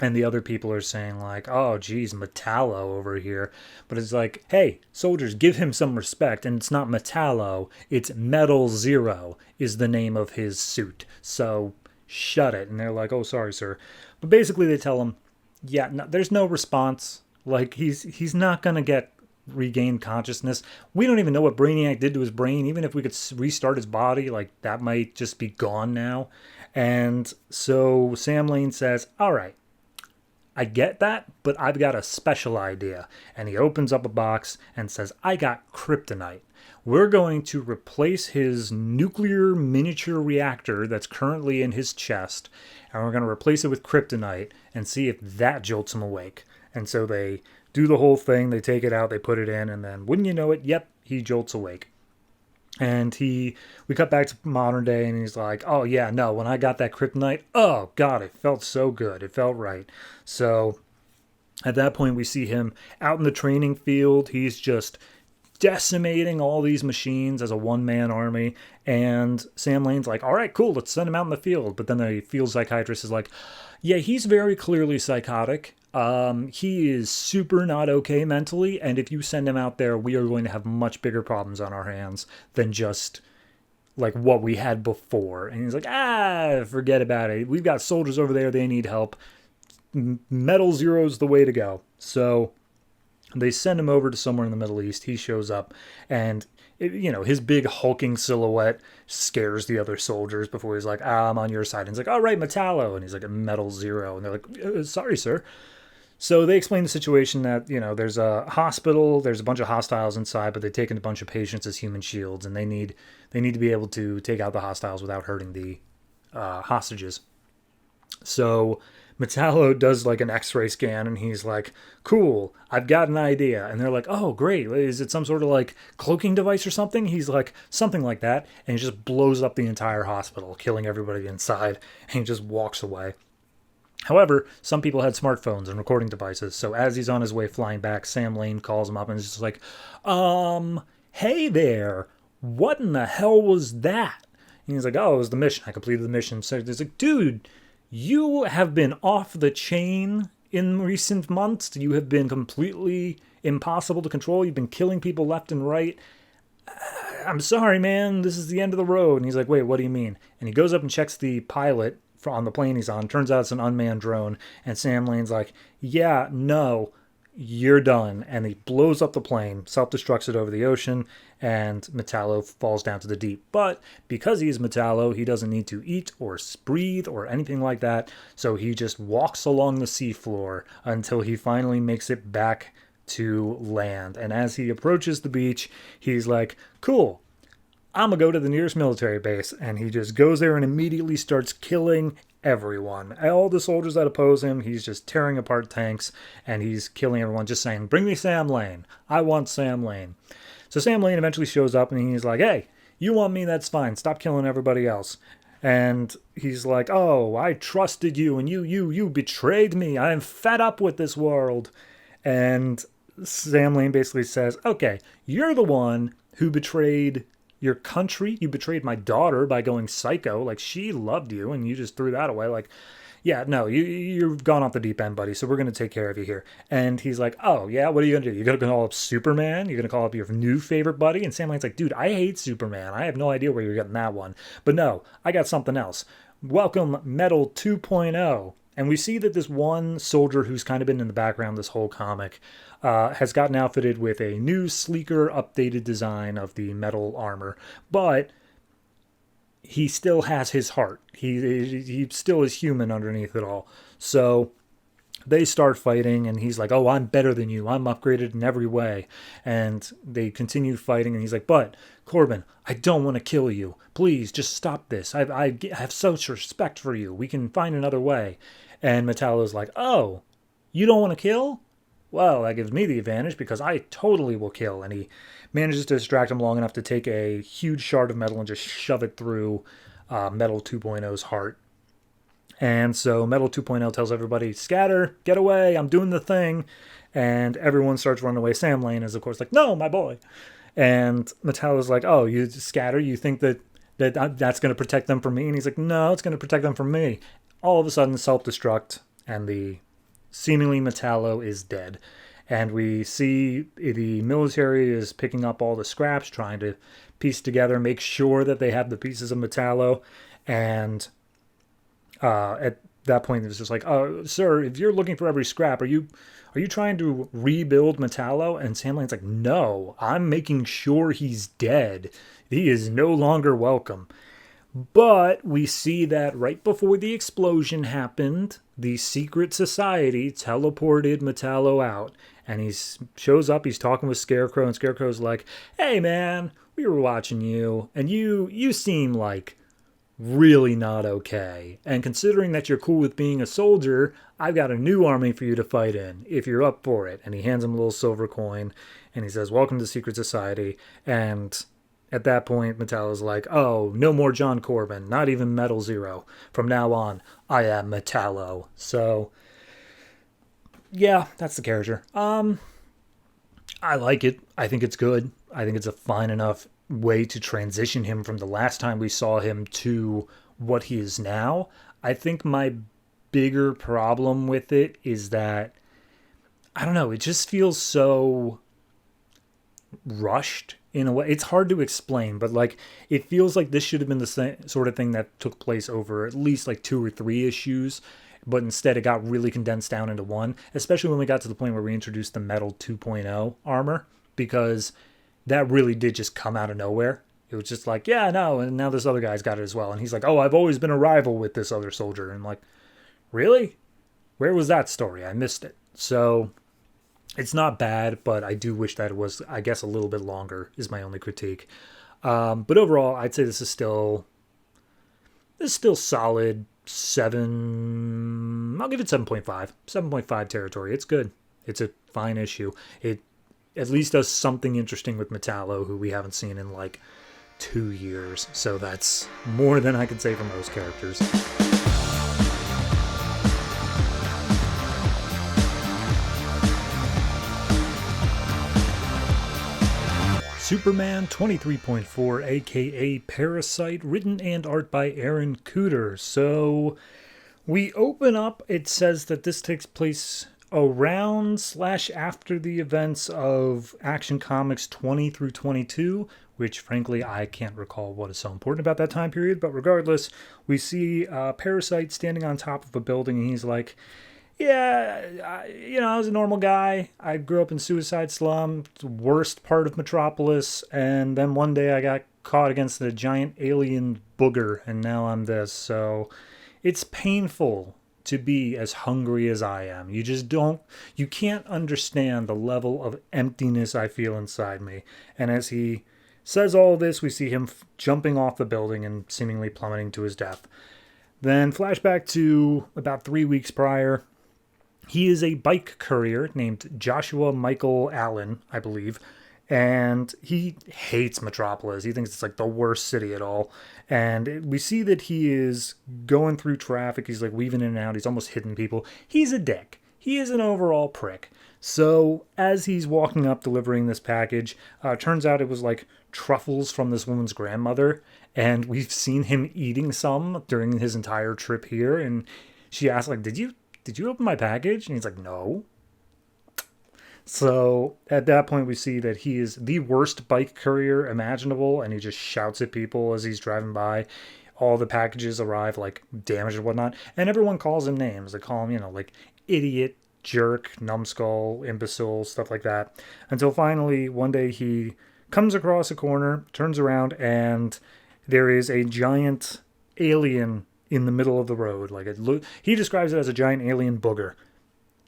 And the other people are saying like, oh, geez, Metallo over here. But it's like, hey, soldiers, give him some respect. And it's not Metallo, it's Metal Zero is the name of his suit. So shut it. And they're like, oh, sorry, sir. But basically they tell him, yeah, no, there's no response. Like, he's not going to get regained consciousness. We don't even know what Brainiac did to his brain. Even if we could restart his body, like, that might just be gone now. And so Sam Lane says, all right, I get that, but I've got a special idea. And he opens up a box and says, I got kryptonite. We're going to replace his nuclear miniature reactor that's currently in his chest, and we're going to replace it with kryptonite and see if that jolts him awake. And so they do the whole thing. They take it out, they put it in, and then wouldn't you know it, yep, he jolts awake. And we cut back to modern day, and he's like, oh yeah, no, when I got that kryptonite, oh god, it felt so good. It felt right. So at that point, we see him out in the training field. He's just decimating all these machines as a one-man army. And Sam Lane's like, all right, cool, let's send him out in the field. But then the field psychiatrist is like, yeah, he's very clearly psychotic. He is super not okay mentally, and if you send him out there, we are going to have much bigger problems on our hands than just like what we had before. And he's like, forget about it. We've got soldiers over there, they need help. Metal Zero's the way to go. So they send him over to somewhere in the Middle East. He shows up, and his big hulking silhouette scares the other soldiers before he's like, I'm on your side. And he's like, all right, Metallo. And he's like, a Metal Zero. And they're like, sorry, sir. So they explain the situation that, there's a hospital, there's a bunch of hostiles inside, but they've taken a bunch of patients as human shields, and they need to be able to take out the hostiles without hurting the hostages. So Metallo does like an x-ray scan, and he's like, cool, I've got an idea. And they're like, oh, great. Is it some sort of like cloaking device or something? He's like, something like that. And he just blows up the entire hospital, killing everybody inside. And he just walks away. However, some people had smartphones and recording devices. So as he's on his way flying back, Sam Lane calls him up and is just like, hey there, what in the hell was that? And he's like, oh, it was the mission. I completed the mission. So he's like, dude, you have been off the chain in recent months. You have been completely impossible to control. You've been killing people left and right. I'm sorry, man. This is the end of the road. And he's like, wait, what do you mean? And he goes up and checks the pilot on the plane he's on. Turns out it's an unmanned drone. And Sam Lane's like, yeah, no, you're done. And he blows up the plane, self-destructs it over the ocean, and Metallo falls down to the deep. But because he's Metallo, he doesn't need to eat or breathe or anything like that. So he just walks along the seafloor until he finally makes it back to land. And as he approaches the beach, he's like, cool, I'm going to go to the nearest military base. And he just goes there and immediately starts killing everyone. All the soldiers that oppose him, he's just tearing apart tanks, and he's killing everyone, just saying, bring me Sam Lane. I want Sam Lane. So Sam Lane eventually shows up, and he's like, hey, you want me? That's fine. Stop killing everybody else. And he's like, oh, I trusted you, and you betrayed me. I'm fed up with this world. And Sam Lane basically says, okay, you're the one who betrayed your country. You betrayed my daughter by going psycho. Like, she loved you, and you just threw that away. Like, yeah, no, you've gone off the deep end, buddy, so we're going to take care of you here. And he's like, oh, yeah, what are you going to do? You're going to call up Superman? You're going to call up your new favorite buddy? And Sam Lane's like, dude, I hate Superman. I have no idea where you're getting that one. But no, I got something else. Welcome, Metal 2.0. And we see that this one soldier who's kind of been in the background this whole comic has gotten outfitted with a new, sleeker, updated design of the metal armor. But he still has his heart. He still is human underneath it all. So they start fighting, and he's like, oh, I'm better than you. I'm upgraded in every way. And they continue fighting, and he's like, but, Corbin, I don't want to kill you. Please, just stop this. I have such respect for you. We can find another way. And Metallo's like, oh, you don't want to kill? Well, that gives me the advantage because I totally will kill. And he manages to distract him long enough to take a huge shard of metal and just shove it through Metal 2.0's heart. And so Metal 2.0 tells everybody, scatter, get away, I'm doing the thing. And everyone starts running away. Sam Lane is, of course, like, no, my boy. And Metallo's like, oh, you scatter? You think that's going to protect them from me? And he's like, no, it's going to protect them from me. All of a sudden, self-destruct, and the seemingly Metallo is dead. And we see the military is picking up all the scraps, trying to piece together, make sure that they have the pieces of Metallo. And at that point, it's just like, sir, if you're looking for every scrap, are you trying to rebuild Metallo? And Sam Lane's like, no, I'm making sure he's dead. He is no longer welcome. But we see that right before the explosion happened, the secret society teleported Metallo out. And he shows up, he's talking with Scarecrow, and Scarecrow's like, hey man, we were watching you, and you seem like really not okay. And considering that you're cool with being a soldier, I've got a new army for you to fight in, if you're up for it. And he hands him a little silver coin, and he says, welcome to Secret Society. And at that point, Metallo's like, oh, no more John Corbin, not even Metal Zero. From now on, I am Metallo. So, yeah, that's the character. I like it. I think it's good. I think it's a fine enough way to transition him from the last time we saw him to what he is now. I think my bigger problem with it is that, I don't know, it just feels so rushed in a way. It's hard to explain, but like, it feels like this should have been the same sort of thing that took place over at least like 2 or 3 issues, but instead it got really condensed down into one, especially when we got to the point where we introduced the Metal 2.0 armor, because that really did just come out of nowhere. It was just like, yeah, no, and now this other guy's got it as well. And he's like, oh, I've always been a rival with this other soldier. And I'm like, really? Where was that story? I missed it. So it's not bad, but I do wish that it was, I guess, a little bit longer is my only critique. But overall, I'd say this is still solid 7. I'll give it 7.5. 7.5 territory. It's good. It's a fine issue. It at least does something interesting with Metallo, who we haven't seen in like 2 years. So that's more than I can say for most characters. Superman 23.4, aka Parasite, written and art by Aaron Kuder. So we open up, it says that this takes place around/after the events of Action Comics 20 through 22, which frankly I can't recall what is so important about that time period, but regardless, we see Parasite standing on top of a building, and he's like, yeah, I was a normal guy. I grew up in Suicide Slum, the worst part of Metropolis, and then one day I got caught against a giant alien booger, and now I'm this. So it's painful to be as hungry as I am. You can't understand the level of emptiness I feel inside me. And as he says all this, we see him jumping off the building and seemingly plummeting to his death. Then flashback to about 3 weeks prior. He is a bike courier named Joshua Michael Allen, I believe, and he hates Metropolis. He thinks it's like the worst city at all. And we see that he is going through traffic. He's like weaving in and out. He's almost hitting people. He's a dick. He is an overall prick. So as he's walking up delivering this package, turns out it was like truffles from this woman's grandmother. And we've seen him eating some during his entire trip here. And she asked, like, did you open my package? And he's like, no. So at that point, we see that he is the worst bike courier imaginable, and he just shouts at people as he's driving by. All the packages arrive, like, damaged or whatnot, and everyone calls him names. They call him, like, idiot, jerk, numbskull, imbecile, stuff like that. Until finally, one day he comes across a corner, turns around, and there is a giant alien in the middle of the road. He describes it as a giant alien booger,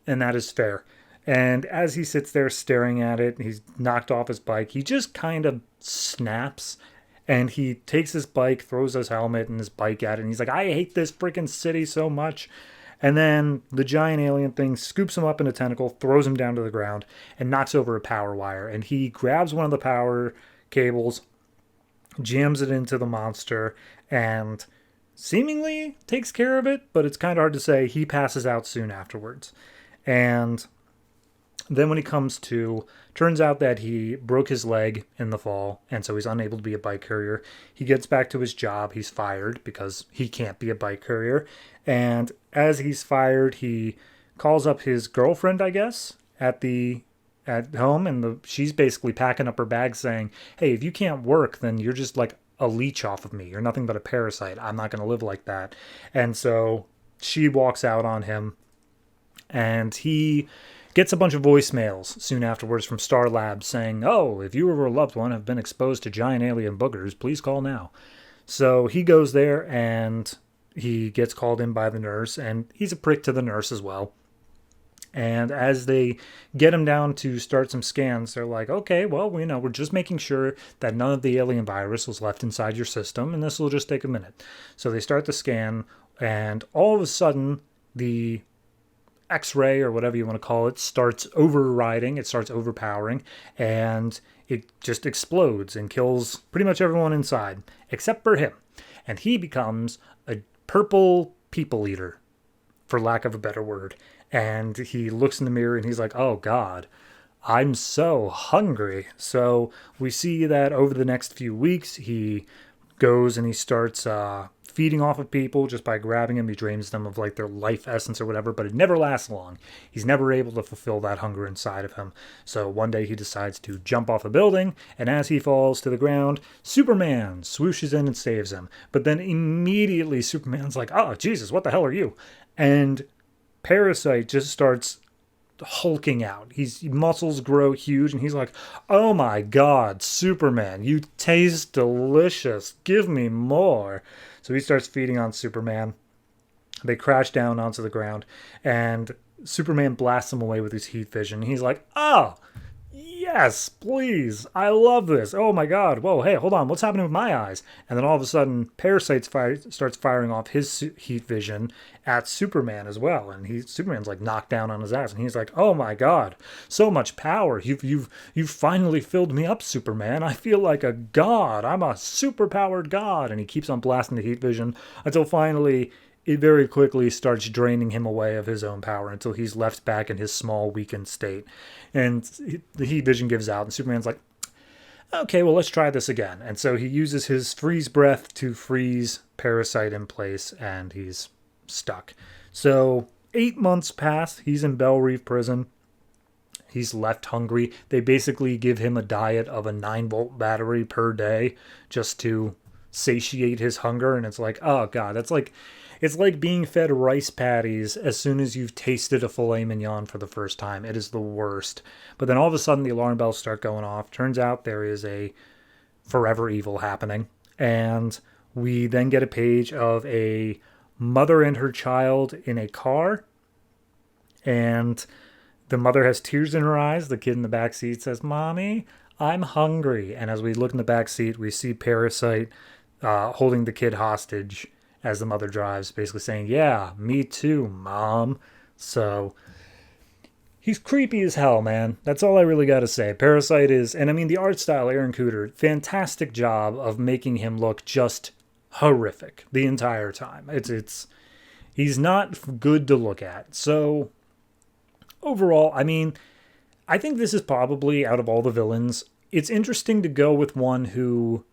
and that is fair. And as he sits there staring at it, he's knocked off his bike. He just kind of snaps, and he takes his bike, throws his helmet and his bike at it, and he's like, I hate this freaking city so much. And then the giant alien thing scoops him up in a tentacle, throws him down to the ground, and knocks over a power wire. And he grabs one of the power cables, jams it into the monster, and seemingly takes care of it, but it's kind of hard to say. He passes out soon afterwards. And then when he comes to, turns out that he broke his leg in the fall, and so he's unable to be a bike courier. He gets back to his job. He's fired because he can't be a bike courier. And as he's fired, he calls up his girlfriend, I guess, at home, and she's basically packing up her bag saying, hey, if you can't work, then you're just like a leech off of me. You're nothing but a parasite. I'm not going to live like that. And so she walks out on him, and he gets a bunch of voicemails soon afterwards from Star Labs saying, oh, if you or a loved one have been exposed to giant alien boogers, please call now. So he goes there, and he gets called in by the nurse, and he's a prick to the nurse as well. And as they get him down to start some scans, they're like, okay, well, we're just making sure that none of the alien virus was left inside your system, and this will just take a minute. So they start the scan, and all of a sudden, the X-ray, or whatever you want to call it, starts overriding, it starts overpowering, and it just explodes and kills pretty much everyone inside, except for him. And he becomes a purple people eater, for lack of a better word. And he looks in the mirror and he's like, oh God, I'm so hungry. So we see that over the next few weeks, he goes and he starts feeding off of people just by grabbing them. He drains them of like their life essence or whatever, but it never lasts long. He's never able to fulfill that hunger inside of him. So one day he decides to jump off a building, and as he falls to the ground, Superman swooshes in and saves him. But then immediately Superman's like, oh, Jesus, what the hell are you? And Parasite just starts hulking out. His muscles grow huge, and he's like, oh my God, Superman, you taste delicious. Give me more. So he starts feeding on Superman. They crash down onto the ground, and Superman blasts him away with his heat vision. He's like, oh, yes, please. I love this. Oh my God. Whoa, hey, hold on. What's happening with my eyes? And then all of a sudden, Parasite starts firing off his heat vision at Superman as well. And Superman's like knocked down on his ass. And he's like, oh my God, so much power. You've finally filled me up, Superman. I feel like a god. I'm a superpowered god. And he keeps on blasting the heat vision until finally it very quickly starts draining him away of his own power until he's left back in his small, weakened state. And the heat vision gives out, and Superman's like, okay, well, let's try this again. And so he uses his freeze breath to freeze Parasite in place, and he's stuck. So 8 months pass. He's in Belle Reve prison. He's left hungry. They basically give him a diet of a 9-volt battery per day just to satiate his hunger. And it's like, oh God, it's like being fed rice patties as soon as you've tasted a filet mignon for the first time. It is the worst. But then all of a sudden the alarm bells start going off. Turns out there is a forever evil happening. And we then get a page of a mother and her child in a car. And the mother has tears in her eyes. The kid in the back seat says, Mommy, I'm hungry. And as we look in the back seat, we see Parasite holding the kid hostage as the mother drives, basically saying, yeah, me too, Mom. So he's creepy as hell, man. That's all I really got to say. Parasite is, and I mean, the art style, Aaron Kuder, fantastic job of making him look just horrific the entire time. He's not good to look at. So overall, I mean, I think this is probably, out of all the villains, it's interesting to go with one who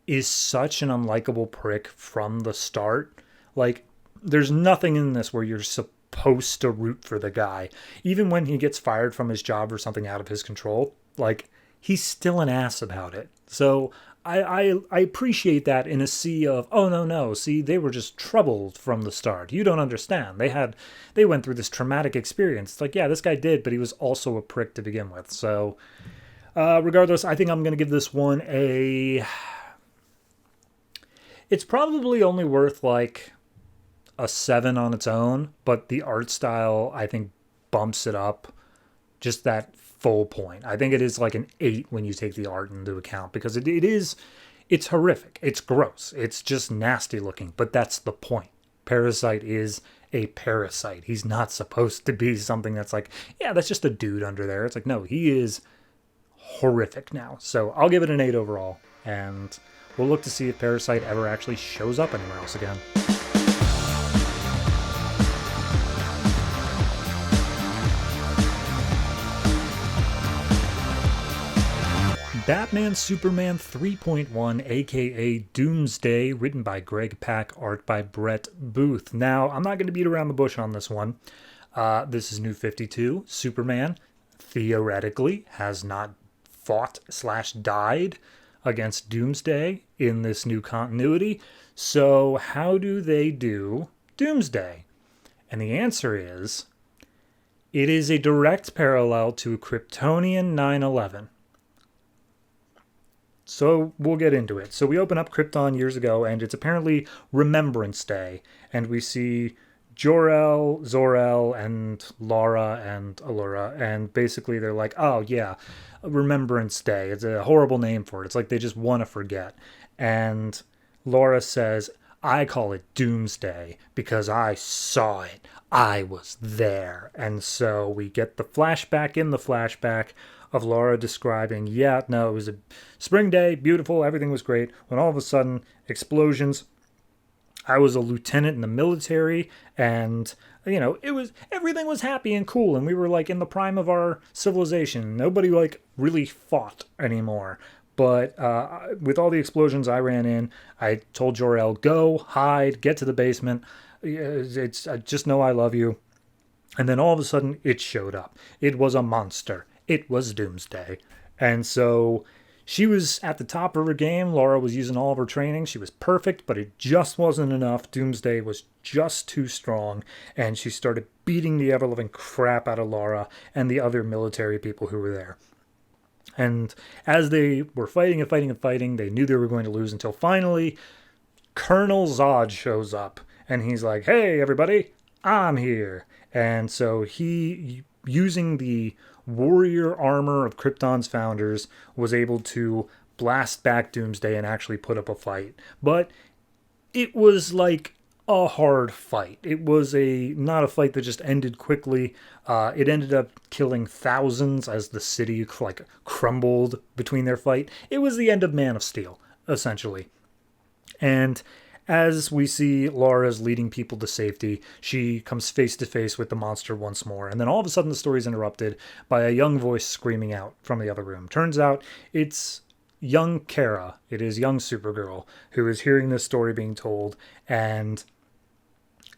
is such an unlikable prick from the start. Like, there's nothing in this where you're supposed to root for the guy. Even when he gets fired from his job or something out of his control, like, he's still an ass about it. So I appreciate that in a sea of, oh, no, see, they were just troubled from the start. You don't understand. They went through this traumatic experience. It's like, yeah, this guy did, but he was also a prick to begin with. So regardless, I think I'm going to give this one it's probably only worth like a 7 on its own, but the art style, I think, bumps it up just that full point. I think it is like an 8 when you take the art into account, because it's horrific. It's gross. It's just nasty looking, but that's the point. Parasite is a parasite. He's not supposed to be something that's like, yeah, that's just a dude under there. It's like, no, he is horrific now. So I'll give it an 8 overall, and we'll look to see if Parasite ever actually shows up anywhere else again. Batman Superman 3.1, aka Doomsday, written by Greg Pak, art by Brett Booth. Now, I'm not going to beat around the bush on this one. This is New 52. Superman, theoretically, has not fought/died against Doomsday in this new continuity. So how do they do Doomsday? And the answer is, it is a direct parallel to Kryptonian 9/11. So we'll get into it. So we open up Krypton years ago, and it's apparently Remembrance Day, and we see Jor-El, Zor-El, and Laura and Allura, and basically they're like, oh yeah, Remembrance Day. It's a horrible name for it. It's like they just want to forget. And Laura says, I call it Doomsday because I saw it. I was there. And so we get the flashback in the flashback of Laura describing, yeah, no, it was a spring day, beautiful, everything was great. When all of a sudden, explosions. I was a lieutenant in the military, and everything was happy and cool, and we were like in the prime of our civilization. Nobody like really fought anymore. But with all the explosions, I ran in. I told Jor-El, go, hide, get to the basement. I just know I love you. And then all of a sudden, it showed up. It was a monster. It was Doomsday. And so she was at the top of her game. Laura was using all of her training. She was perfect, but it just wasn't enough. Doomsday was just too strong. And she started beating the ever-loving crap out of Laura and the other military people who were there. And as they were fighting and fighting and fighting, they knew they were going to lose until finally Colonel Zod shows up. And he's like, hey, everybody, I'm here. And so he, using the warrior armor of Krypton's founders, was able to blast back Doomsday and actually put up a fight. But it was like a hard fight. It was not a fight that just ended quickly. It ended up killing thousands as the city like crumbled between their fight. It was the end of Man of Steel, essentially. And as we see Laura's leading people to safety, she comes face to face with the monster once more. And then all of a sudden the story is interrupted by a young voice screaming out from the other room. Turns out it's young Kara. It is young Supergirl who is hearing this story being told. And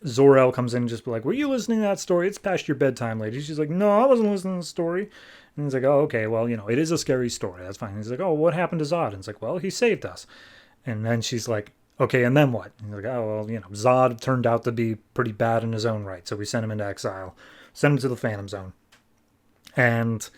Zor-El comes in and just be like, were you listening to that story? It's past your bedtime, lady. She's like, no, I wasn't listening to the story. And he's like, oh, okay, well, it is a scary story. That's fine. He's like, oh, what happened to Zod? And it's like, well, he saved us. And then she's like, okay, and then what? And he's like, oh, well, Zod turned out to be pretty bad in his own right, so we sent him into exile. Sent him to the Phantom Zone. And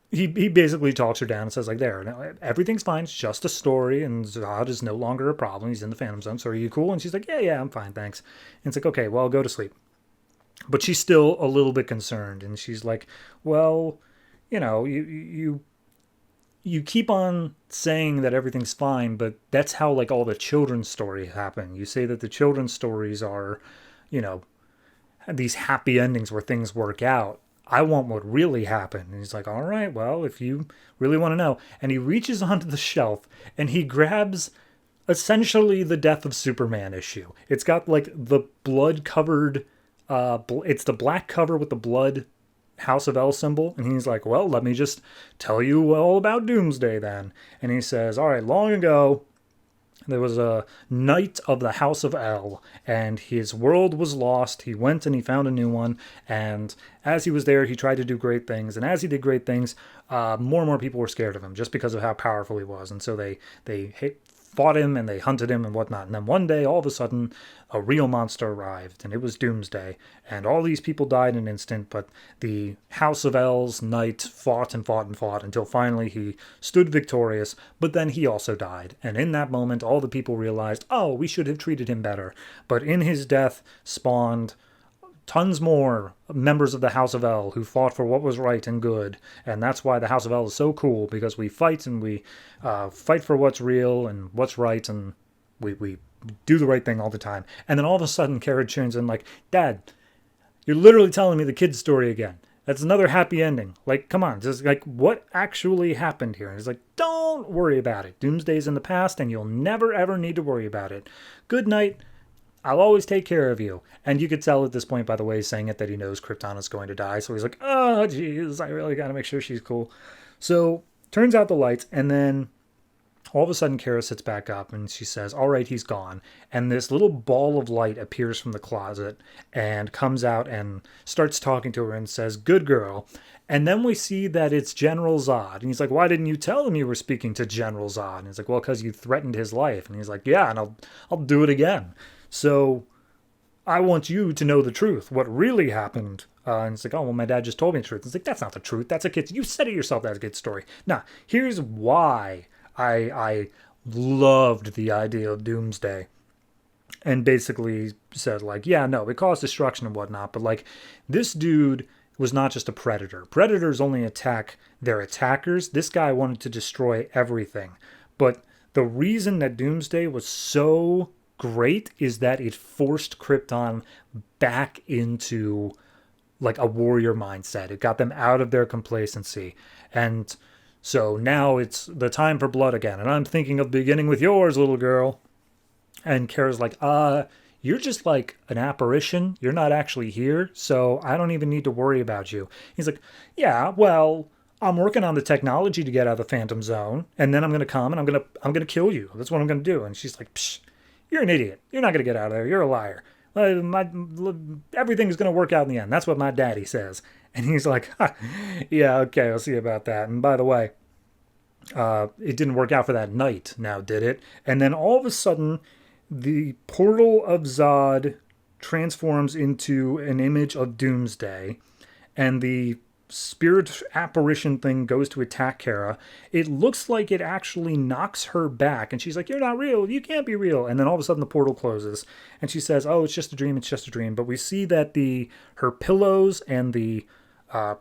he basically talks her down and says, like, there, everything's fine. It's just a story, and Zod is no longer a problem. He's in the Phantom Zone, so are you cool? And she's like, yeah, I'm fine, thanks. And it's like, okay, well, go to sleep. But she's still a little bit concerned, and she's like, well, you keep on saying that everything's fine, but that's how like all the children's stories happen. You say that the children's stories are, these happy endings where things work out. I want what really happened. And he's like, all right, well, if you really want to know. And he reaches onto the shelf and he grabs essentially the Death of Superman issue. It's got like the blood covered, it's the black cover with the blood House of L symbol, and he's like, well, let me just tell you all about Doomsday then. And he says, all right, long ago there was a knight of the House of L, and his world was lost. He went and he found a new one, and as he was there, he tried to do great things, and as he did great things, more and more people were scared of him just because of how powerful he was. And so they fought him and they hunted him and whatnot. And then one day, all of a sudden, a real monster arrived, and it was Doomsday. And all these people died in an instant, but the House of L's knight fought and fought and fought until finally he stood victorious, but then he also died. And in that moment, all the people realized, oh, we should have treated him better. But in his death spawned tons more members of the House of L who fought for what was right and good. And that's why the House of L is so cool, because we fight and we fight for what's real and what's right, and we do the right thing all the time. And then all of a sudden, Kara turns in like, Dad, you're literally telling me the kid's story again. That's another happy ending. Like, come on, just like, what actually happened here? And he's like, don't worry about it. Doomsday's in the past, and you'll never, ever need to worry about it. Good night. I'll always take care of you. And you could tell at this point, by the way, saying it, that he knows Krypton is going to die. So he's like, oh, geez, I really got to make sure she's cool. So turns out the lights, and then all of a sudden Kara sits back up and she says, all right, he's gone. And this little ball of light appears from the closet and comes out and starts talking to her and says, good girl. And then we see that it's General Zod. And he's like, why didn't you tell him you were speaking to General Zod? And he's like, well, because you threatened his life. And he's like, yeah, and I'll do it again. So I want you to know the truth, what really happened. And it's like, oh, well, my dad just told me the truth. It's like, that's not the truth. That's a kid's. You said it yourself. That's a kid's story. Now, here's why I loved the idea of Doomsday. and basically said, like, yeah, no, it caused destruction and whatnot, but, like, this dude was not just a predator. Predators only attack their attackers. This guy wanted to destroy everything. But the reason that Doomsday was so great is that it forced Krypton back into, like, a warrior mindset. It got them out of their complacency. And so now it's the time for blood again. And I'm thinking of beginning with yours, little girl. And Kara's like, you're just like an apparition. You're not actually here, so I don't even need to worry about you. He's like, yeah, well, I'm working on the technology to get out of the Phantom Zone, and then I'm gonna come and I'm gonna kill you. That's what I'm gonna do. And she's like, psh, you're an idiot. You're not gonna get out of there. You're a liar. Everything's gonna work out in the end. That's what my daddy says. And he's like, yeah, okay, I'll see about that. And by the way, it didn't work out for that night, now did it? And then all of a sudden, the portal of Zod transforms into an image of Doomsday, and the spirit apparition thing goes to attack Kara. It looks like it actually knocks her back, and she's like, you're not real, you can't be real. And then all of a sudden the portal closes, and she says, oh, it's just a dream, it's just a dream. But we see that her pillows and the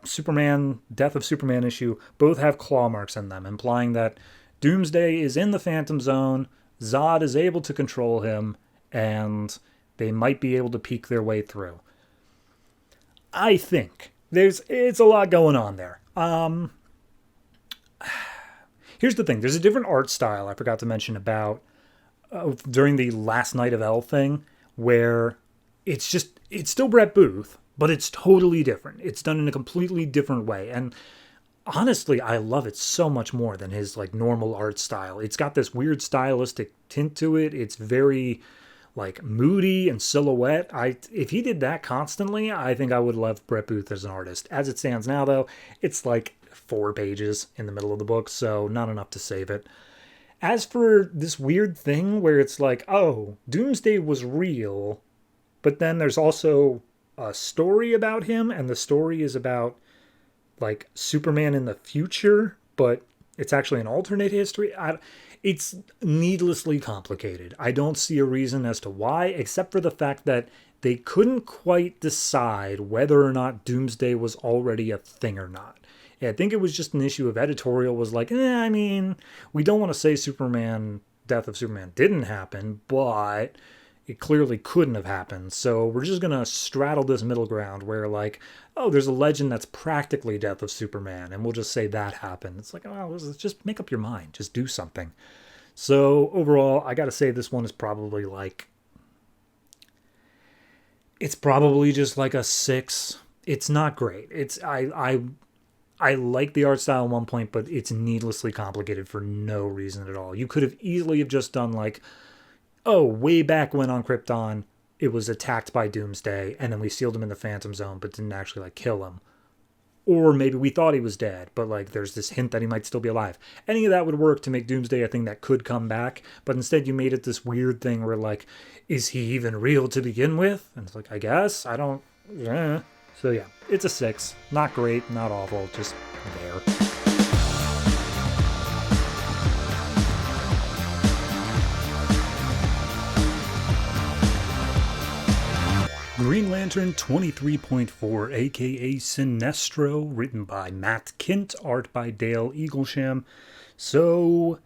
Superman, Death of Superman issue both have claw marks in them, implying that Doomsday is in the Phantom Zone, Zod is able to control him, and they might be able to peek their way through. I think it's a lot going on there. Here's the thing. There's a different art style I forgot to mention about during the Last Night of L thing, where it's still Brett Booth, but it's totally different. It's done in a completely different way. And honestly, I love it so much more than his like normal art style. It's got this weird stylistic tint to it. It's very like moody and silhouette. If he did that constantly, I think I would love Brett Booth as an artist. As it stands now, though, it's like 4 pages in the middle of the book, so not enough to save it. As for this weird thing where it's like, oh, Doomsday was real, but then there's also a story about him, and the story is about like Superman in the future, but it's actually an alternate history. It's needlessly complicated. I don't see a reason as to why, except for the fact that they couldn't quite decide whether or not Doomsday was already a thing or not. I think it was just an issue of editorial was like, I mean, we don't want to say Death of Superman didn't happen, but it clearly couldn't have happened. So we're just going to straddle this middle ground where like, oh, there's a legend that's practically Death of Superman, and we'll just say that happened. It's like, oh, let's just make up your mind. Just do something. So overall, I got to say this one is probably like, it's probably just like a 6. It's not great. I like the art style at one point, but it's needlessly complicated for no reason at all. You could have easily have just done like, oh, way back when on Krypton, it was attacked by Doomsday, and then we sealed him in the Phantom Zone, but didn't actually like kill him. Or maybe we thought he was dead, but like there's this hint that he might still be alive. Any of that would work to make Doomsday a thing that could come back, but instead you made it this weird thing where like, is he even real to begin with? And it's like, I guess, yeah. So yeah, it's a 6. Not great, not awful, just there. Green Lantern 23.4, aka Sinestro, written by Matt Kindt, art by Dale Eaglesham. So,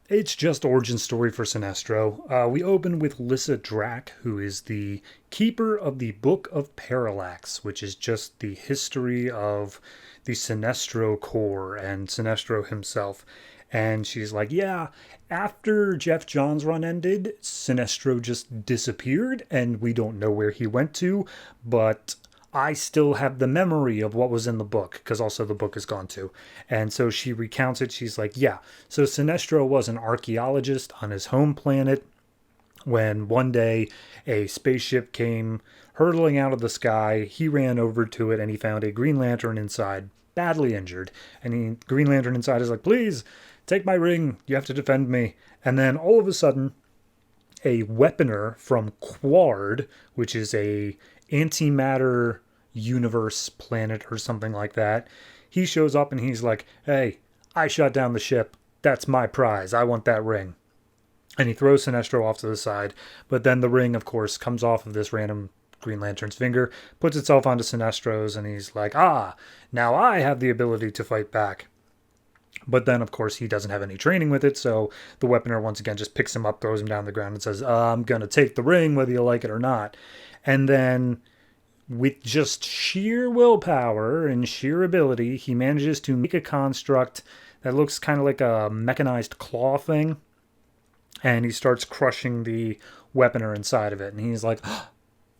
it's just origin story for Sinestro. We open with Lyssa Drac, who is the keeper of the Book of Parallax, which is just the history of the Sinestro Corps and Sinestro himself. And she's like, yeah, after Geoff Johns' run ended, Sinestro just disappeared, and we don't know where he went to, but I still have the memory of what was in the book, because also the book is gone too. And so she recounts it. She's like, yeah, so Sinestro was an archaeologist on his home planet when one day a spaceship came hurtling out of the sky. He ran over to it, and he found a Green Lantern inside, badly injured. And the Green Lantern inside is like, please, take my ring, you have to defend me. And then all of a sudden, a weaponer from Quard, which is a antimatter universe planet or something like that, he shows up and he's like, hey, I shot down the ship. That's my prize. I want that ring. And he throws Sinestro off to the side. But then the ring, of course, comes off of this random Green Lantern's finger, puts itself onto Sinestro's, and he's like, now I have the ability to fight back. But then, of course, he doesn't have any training with it, so the weaponer once again just picks him up, throws him down the ground, and says, I'm going to take the ring whether you like it or not. And then, with just sheer willpower and sheer ability, he manages to make a construct that looks kind of like a mechanized claw thing. And he starts crushing the weaponer inside of it. And he's like,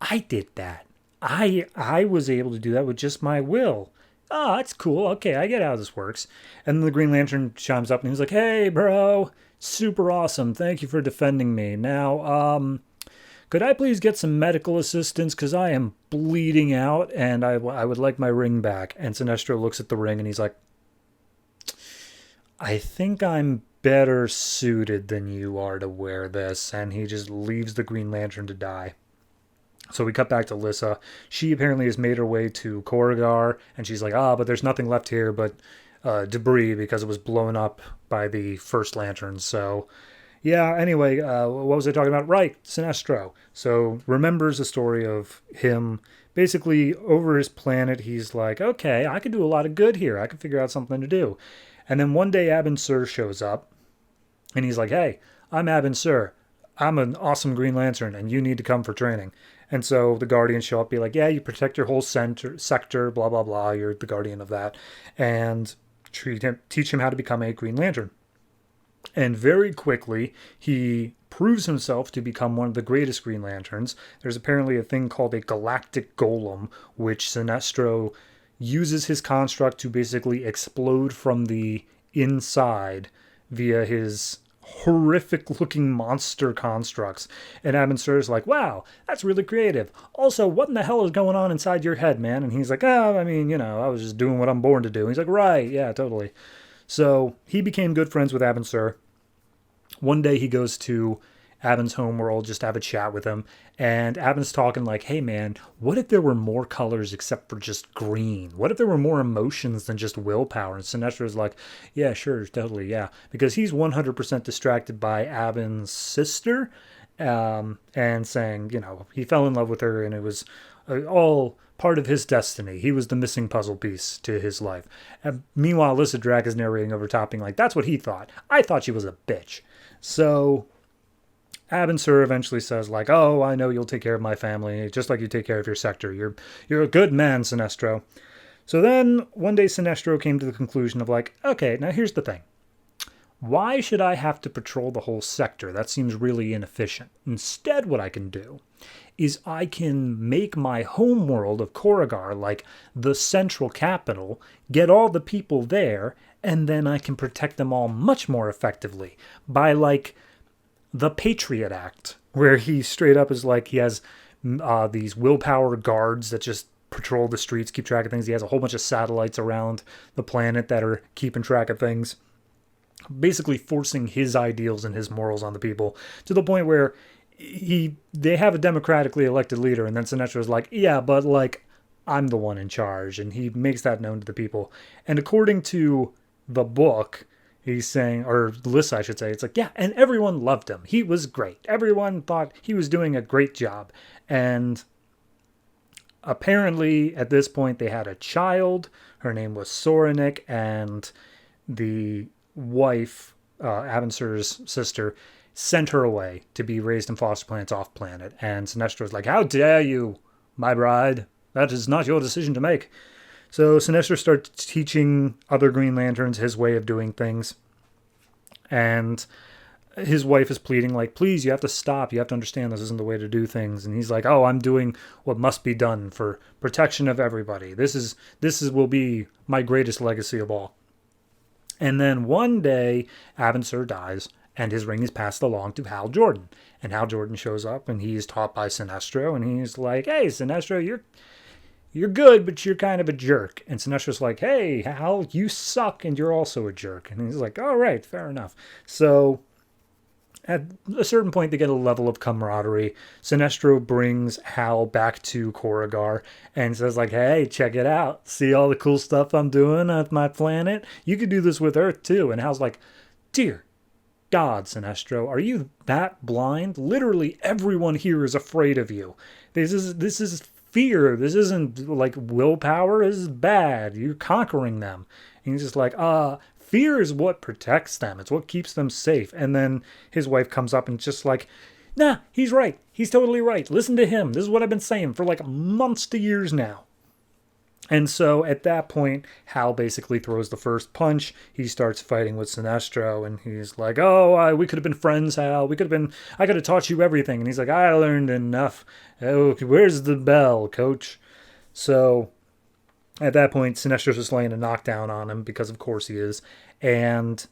I did that. I was able to do that with just my will. That's cool. Okay, I get how this works. And then the Green Lantern chimes up and he's like, hey, bro, super awesome. Thank you for defending me. Now, could I please get some medical assistance? Because I am bleeding out and I would like my ring back. And Sinestro looks at the ring and he's like, I think I'm better suited than you are to wear this. And he just leaves the Green Lantern to die. So we cut back to Lyssa. She apparently has made her way to Korugar, and she's like, but there's nothing left here but debris because it was blown up by the first lantern. So, yeah, anyway, what was I talking about? Right, Sinestro. So remembers the story of him basically over his planet. He's like, okay, I could do a lot of good here. I could figure out something to do. And then one day Abin Sur shows up, and he's like, hey, I'm Abin Sur. I'm an awesome Green Lantern, and you need to come for training. And so the Guardians show up, be like, yeah, you protect your whole sector, blah, blah, blah. You're the Guardian of that. And teach him how to become a Green Lantern. And very quickly, he proves himself to become one of the greatest Green Lanterns. There's apparently a thing called a galactic golem, which Sinestro uses his construct to basically explode from the inside via his horrific looking monster constructs. And Abin Sur is like, wow, that's really creative. Also, what in the hell is going on inside your head, man? And he's like, I was just doing what I'm born to do. And he's like, right, yeah, totally. So he became good friends with Abin Sur. One day he goes to Abin's homeworld just to have a chat with him. And Abin's talking like, hey man, what if there were more colors except for just green? What if there were more emotions than just willpower? And Sinestro's like, yeah, sure, totally, yeah. Because he's 100% distracted by Abin's sister and saying, he fell in love with her and it was all part of his destiny. He was the missing puzzle piece to his life. And meanwhile, Lyssa Drak is narrating over topping like, that's what he thought. I thought she was a bitch. So Abin Sur eventually says like, oh, I know you'll take care of my family, just like you take care of your sector. You're a good man, Sinestro. So then one day Sinestro came to the conclusion of like, okay, now here's the thing. Why should I have to patrol the whole sector? That seems really inefficient. Instead, what I can do is I can make my home world of Korugar like the central capital, get all the people there, and then I can protect them all much more effectively by like the Patriot Act, where he straight up is like, he has these willpower guards that just patrol the streets, keep track of things. He has a whole bunch of satellites around the planet that are keeping track of things, basically forcing his ideals and his morals on the people to the point where they have a democratically elected leader, and then Sinestro is like, yeah, but like I'm the one in charge, and he makes that known to the people. And according to the book, he's saying, or Lyssa, I should say, it's like, yeah, and everyone loved him. He was great. Everyone thought he was doing a great job. And apparently, at this point, they had a child. Her name was Soranik, and the wife, Abin Sur's sister, sent her away to be raised in foster plants off planet. And Sinestro was like, how dare you, my bride? That is not your decision to make. So Sinestro starts teaching other Green Lanterns his way of doing things. And his wife is pleading like, please, you have to stop. You have to understand this isn't the way to do things. And he's like, oh, I'm doing what must be done for protection of everybody. This will be my greatest legacy of all. And then one day, Abin Sur dies, and his ring is passed along to Hal Jordan. And Hal Jordan shows up, and he's taught by Sinestro, and he's like, hey, Sinestro, you're good, but you're kind of a jerk. And Sinestro's like, hey, Hal, you suck, and you're also a jerk. And he's like, all right, fair enough. So at a certain point, they get a level of camaraderie. Sinestro brings Hal back to Korugar and says like, hey, check it out. See all the cool stuff I'm doing at my planet? You could do this with Earth, too. And Hal's like, dear God, Sinestro, are you that blind? Literally everyone here is afraid of you. This is fear. This isn't like willpower. This is bad. You're conquering them. And he's just like, fear is what protects them. It's what keeps them safe. And then his wife comes up and just like, nah, he's right. He's totally right. Listen to him. This is what I've been saying for like months to years now. And so at that point, Hal basically throws the first punch. He starts fighting with Sinestro, and he's like, we could have been friends, Hal. I could have taught you everything. And he's like, I learned enough. Oh, where's the bell, coach? So at that point, Sinestro's just laying a knockdown on him, because of course he is. And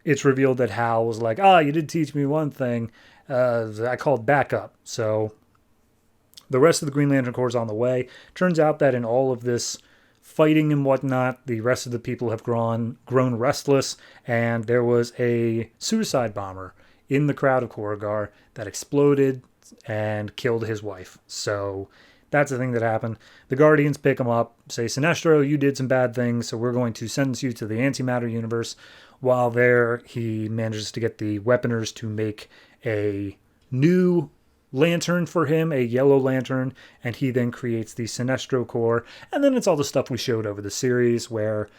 it's revealed that Hal was like, you did teach me one thing. I called backup. So the rest of the Green Lantern Corps is on the way. Turns out that in all of this fighting and whatnot, the rest of the people have grown restless, and there was a suicide bomber in the crowd of Korugar that exploded and killed his wife. So that's the thing that happened. The Guardians pick him up, say, Sinestro, you did some bad things, so we're going to sentence you to the antimatter universe. While there, he manages to get the Weaponers to make a new lantern for him, a yellow lantern, and he then creates the Sinestro Corps. And then it's all the stuff we showed over the series where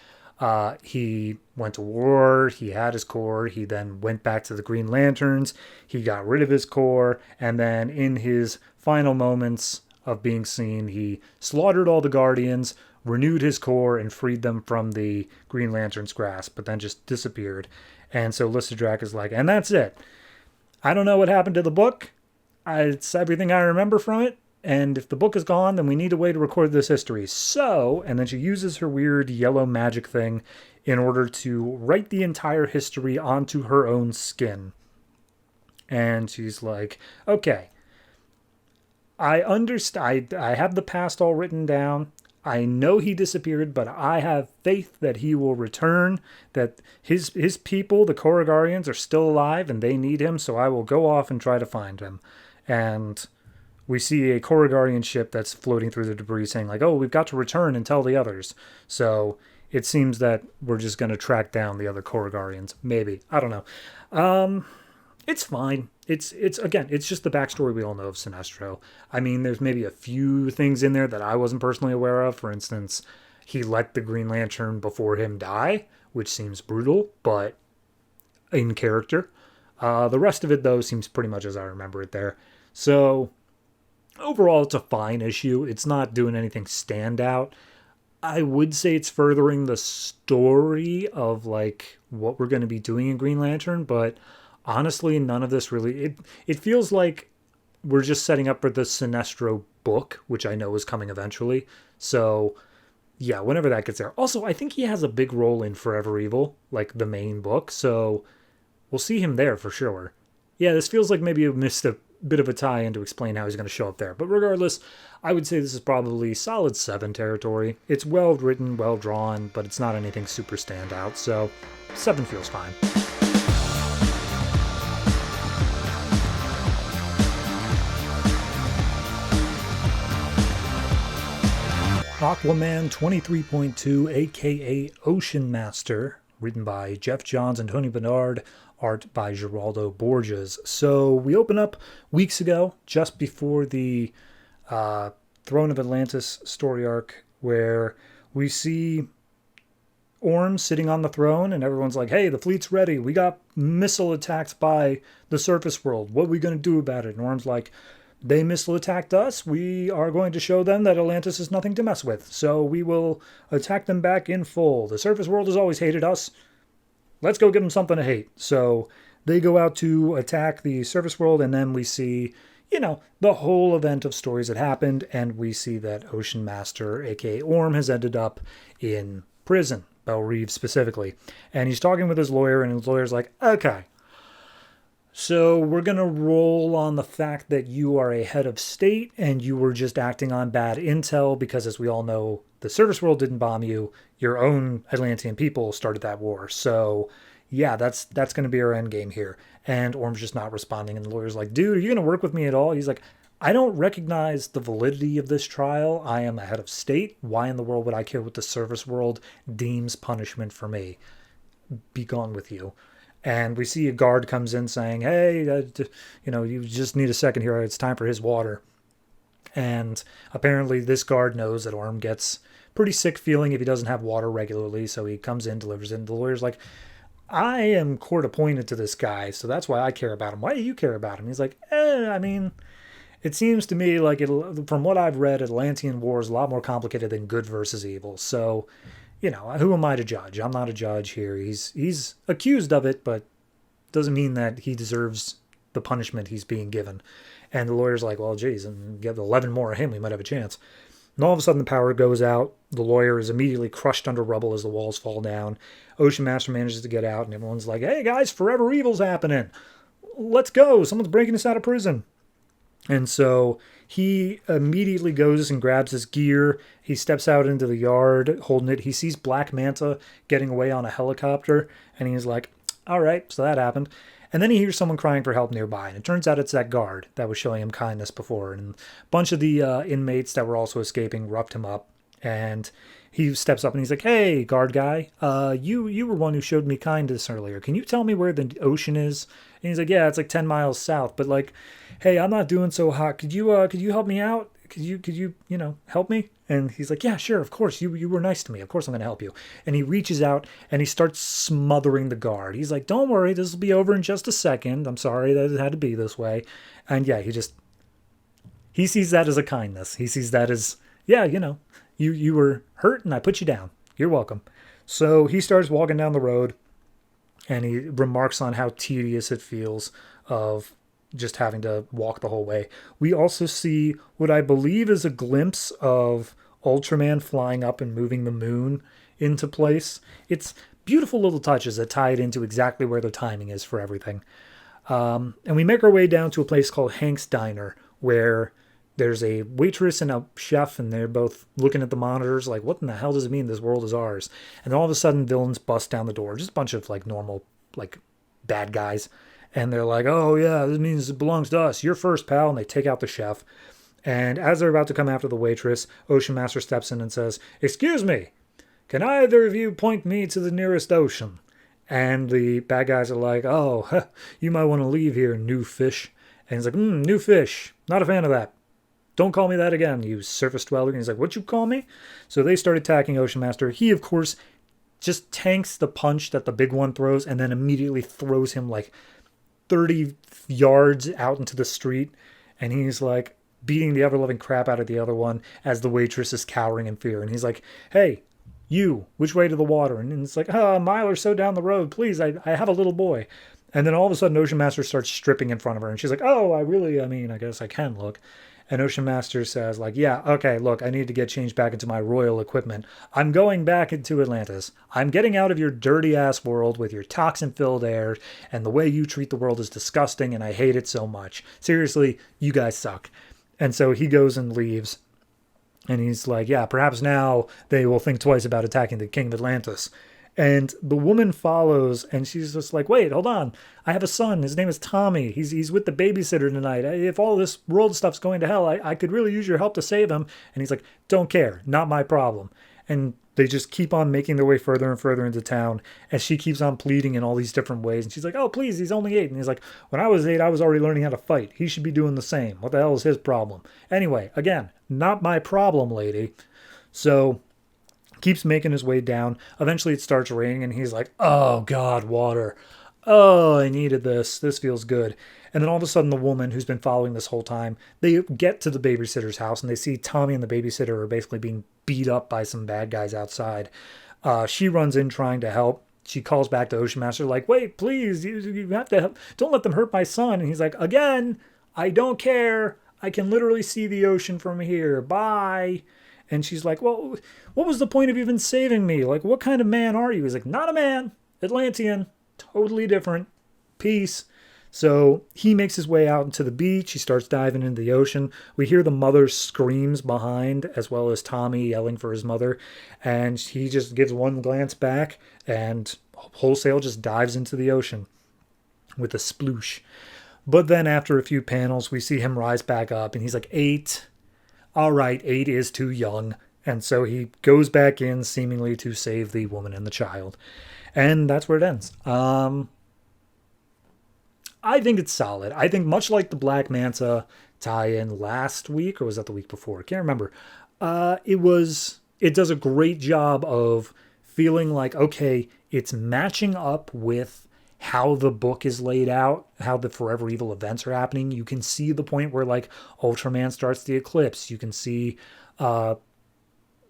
he went to war, he had his Corps, he then went back to the Green Lanterns, he got rid of his Corps, and then in his final moments of being seen, he slaughtered all the Guardians, renewed his Corps, and freed them from the Green Lantern's grasp, but then just disappeared. And so Lystadrak is like, and that's it. I don't know what happened to the book. It's everything I remember from it, and if the book is gone, then we need a way to record this history. So, and then she uses her weird yellow magic thing in order to write the entire history onto her own skin. And she's like, okay, I understand. I have the past all written down. I know he disappeared, but I have faith that he will return, that his people, the Korrigarians, are still alive and they need him, so I will go off and try to find him. And we see a Korrigarian ship that's floating through the debris saying like, we've got to return and tell the others. So it seems that we're just going to track down the other Korrigarians. Maybe. I don't know. It's fine. It's again, it's just the backstory we all know of Sinestro. I mean, there's maybe a few things in there that I wasn't personally aware of. For instance, he let the Green Lantern before him die, which seems brutal, but in character. The rest of it, though, seems pretty much as I remember it there. So overall, it's a fine issue. It's not doing anything standout. I would say it's furthering the story of like what we're going to be doing in Green Lantern, but honestly, none of this really... It feels like we're just setting up for the Sinestro book, which I know is coming eventually. So, yeah, whenever that gets there. Also, I think he has a big role in Forever Evil, like the main book. So, we'll see him there for sure. Yeah, this feels like maybe you missed a bit of a tie-in to explain how he's going to show up there. But regardless, I would say this is probably solid 7 territory. It's well written, well drawn, but it's not anything super standout. So, 7 feels fine. Aquaman 23.2, aka Ocean Master, written by Geoff Johns and Tony Bedard, art by Geraldo Borges. So we open up weeks ago, just before the Throne of Atlantis story arc, where we see Orm sitting on the throne, and everyone's like, hey, the fleet's ready. We got missile attacks by the surface world. What are we going to do about it? And Orm's like, they missile attacked us. We are going to show them that Atlantis is nothing to mess with. So we will attack them back in full. The surface world has always hated us. Let's go give them something to hate. So they go out to attack the surface world, and then we see, the whole event of stories that happened, and we see that Ocean Master, aka Orm, has ended up in prison, Belle Reve specifically. And he's talking with his lawyer, and his lawyer's like, okay, so we're going to roll on the fact that you are a head of state and you were just acting on bad intel because, as we all know, the surface world didn't bomb you. Your own Atlantean people started that war. So, yeah, that's going to be our end game here. And Orm's just not responding. And the lawyer's like, dude, are you going to work with me at all? He's like, I don't recognize the validity of this trial. I am a head of state. Why in the world would I care what the surface world deems punishment for me? Be gone with you. And we see a guard comes in saying, hey, you just need a second here. It's time for his water. And apparently this guard knows that Orm gets pretty sick feeling if he doesn't have water regularly. So he comes in, delivers it. And the lawyer's like, I am court appointed to this guy, so that's why I care about him. Why do you care about him? He's like, I mean, it seems to me like from what I've read, Atlantean War is a lot more complicated than good versus evil. So, who am I to judge? I'm not a judge here. He's accused of it, but doesn't mean that he deserves the punishment he's being given. And the lawyer's like, well, geez, and get 11 more of him, we might have a chance. And all of a sudden the power goes out. The lawyer is immediately crushed under rubble as the walls fall down. Ocean Master manages to get out, and everyone's like, hey guys, forever evil's happening. Let's go. Someone's breaking us out of prison. And so he immediately goes and grabs his gear. He steps out into the yard holding it. He sees Black Manta getting away on a helicopter, and he's like, all right, so that happened. And then he hears someone crying for help nearby, and it turns out it's that guard that was showing him kindness before. And a bunch of the inmates that were also escaping roughed him up, and he steps up and he's like, hey, guard guy, you were one who showed me kindness earlier. Can you tell me where the ocean is? And he's like, yeah, it's like 10 miles south, but like, hey, I'm not doing so hot. Could you help me out? Could you help me? And he's like, yeah, sure, of course. You were nice to me. Of course I'm going to help you. And he reaches out and he starts smothering the guard. He's like, don't worry, this will be over in just a second. I'm sorry that it had to be this way. And yeah, he sees that as a kindness. He sees that as, yeah, you were hurt and I put you down. You're welcome. So he starts walking down the road and he remarks on how tedious it feels of just having to walk the whole way. We also see what I believe is a glimpse of Ultraman flying up and moving the moon into place. It's beautiful little touches that tie it into exactly where the timing is for everything. And we make our way down to a place called Hank's Diner, where there's a waitress and a chef, and they're both looking at the monitors like, what in the hell does it mean this world is ours? And then all of a sudden, villains bust down the door. Just a bunch of like normal, like bad guys. And they're like, oh yeah, this means it belongs to us. You're first, pal. And they take out the chef. And as they're about to come after the waitress, Ocean Master steps in and says, excuse me, can either of you point me to the nearest ocean? And the bad guys are like, oh, you might want to leave here, new fish. And he's like, new fish. Not a fan of that. Don't call me that again, you surface dweller. And he's like, what you call me? So they start attacking Ocean Master. He, of course, just tanks the punch that the big one throws and then immediately throws him like 30 yards out into the street. And he's like beating the ever-loving crap out of the other one as the waitress is cowering in fear. And he's like, hey, you, which way to the water? And it's like, a mile or so down the road, please, I have a little boy. And then all of a sudden Ocean Master starts stripping in front of her. And she's like, oh, I guess I can look. And Ocean Master says, like, yeah, okay, look, I need to get changed back into my royal equipment. I'm going back into Atlantis. I'm getting out of your dirty-ass world with your toxin-filled air, and the way you treat the world is disgusting, and I hate it so much. Seriously, you guys suck. And so he goes and leaves. And he's like, yeah, perhaps now they will think twice about attacking the king of Atlantis. And the woman follows, and she's just like, wait, hold on. I have a son. His name is Tommy. He's with the babysitter tonight. If all this world stuff's going to hell, I could really use your help to save him. And he's like, don't care. Not my problem. And they just keep on making their way further and further into town as she keeps on pleading in all these different ways. And she's like, oh, please, he's only 8. And he's like, when I was 8, I was already learning how to fight. He should be doing the same. What the hell is his problem? Anyway, again, not my problem, lady. So keeps making his way down. Eventually it starts raining and he's like, oh God, water. Oh, I needed this. This feels good. And then all of a sudden the woman who's been following this whole time, they get to the babysitter's house and they see Tommy and the babysitter are basically being beat up by some bad guys outside. She runs in trying to help. She calls back to Ocean Master like, wait, please, you have to help. Don't let them hurt my son. And he's like, again, I don't care. I can literally see the ocean from here. Bye. And she's like, well, what was the point of even saving me? Like, what kind of man are you? He's like, not a man. Atlantean. Totally different. Peace. So he makes his way out into the beach. He starts diving into the ocean. We hear the mother's screams behind, as well as Tommy yelling for his mother. And he just gives one glance back and wholesale just dives into the ocean with a sploosh. But then after a few panels, we see him rise back up and he's like, 8. All right, 8 is too young. And so he goes back in seemingly to save the woman and the child. And that's where it ends. I think it's solid. I think much like the Black Manta tie-in last week, or was that the week before? I can't remember. It does a great job of feeling like, okay, it's matching up with how the book is laid out, how the Forever Evil events are happening. You can see the point where like Ultraman starts the eclipse. You can see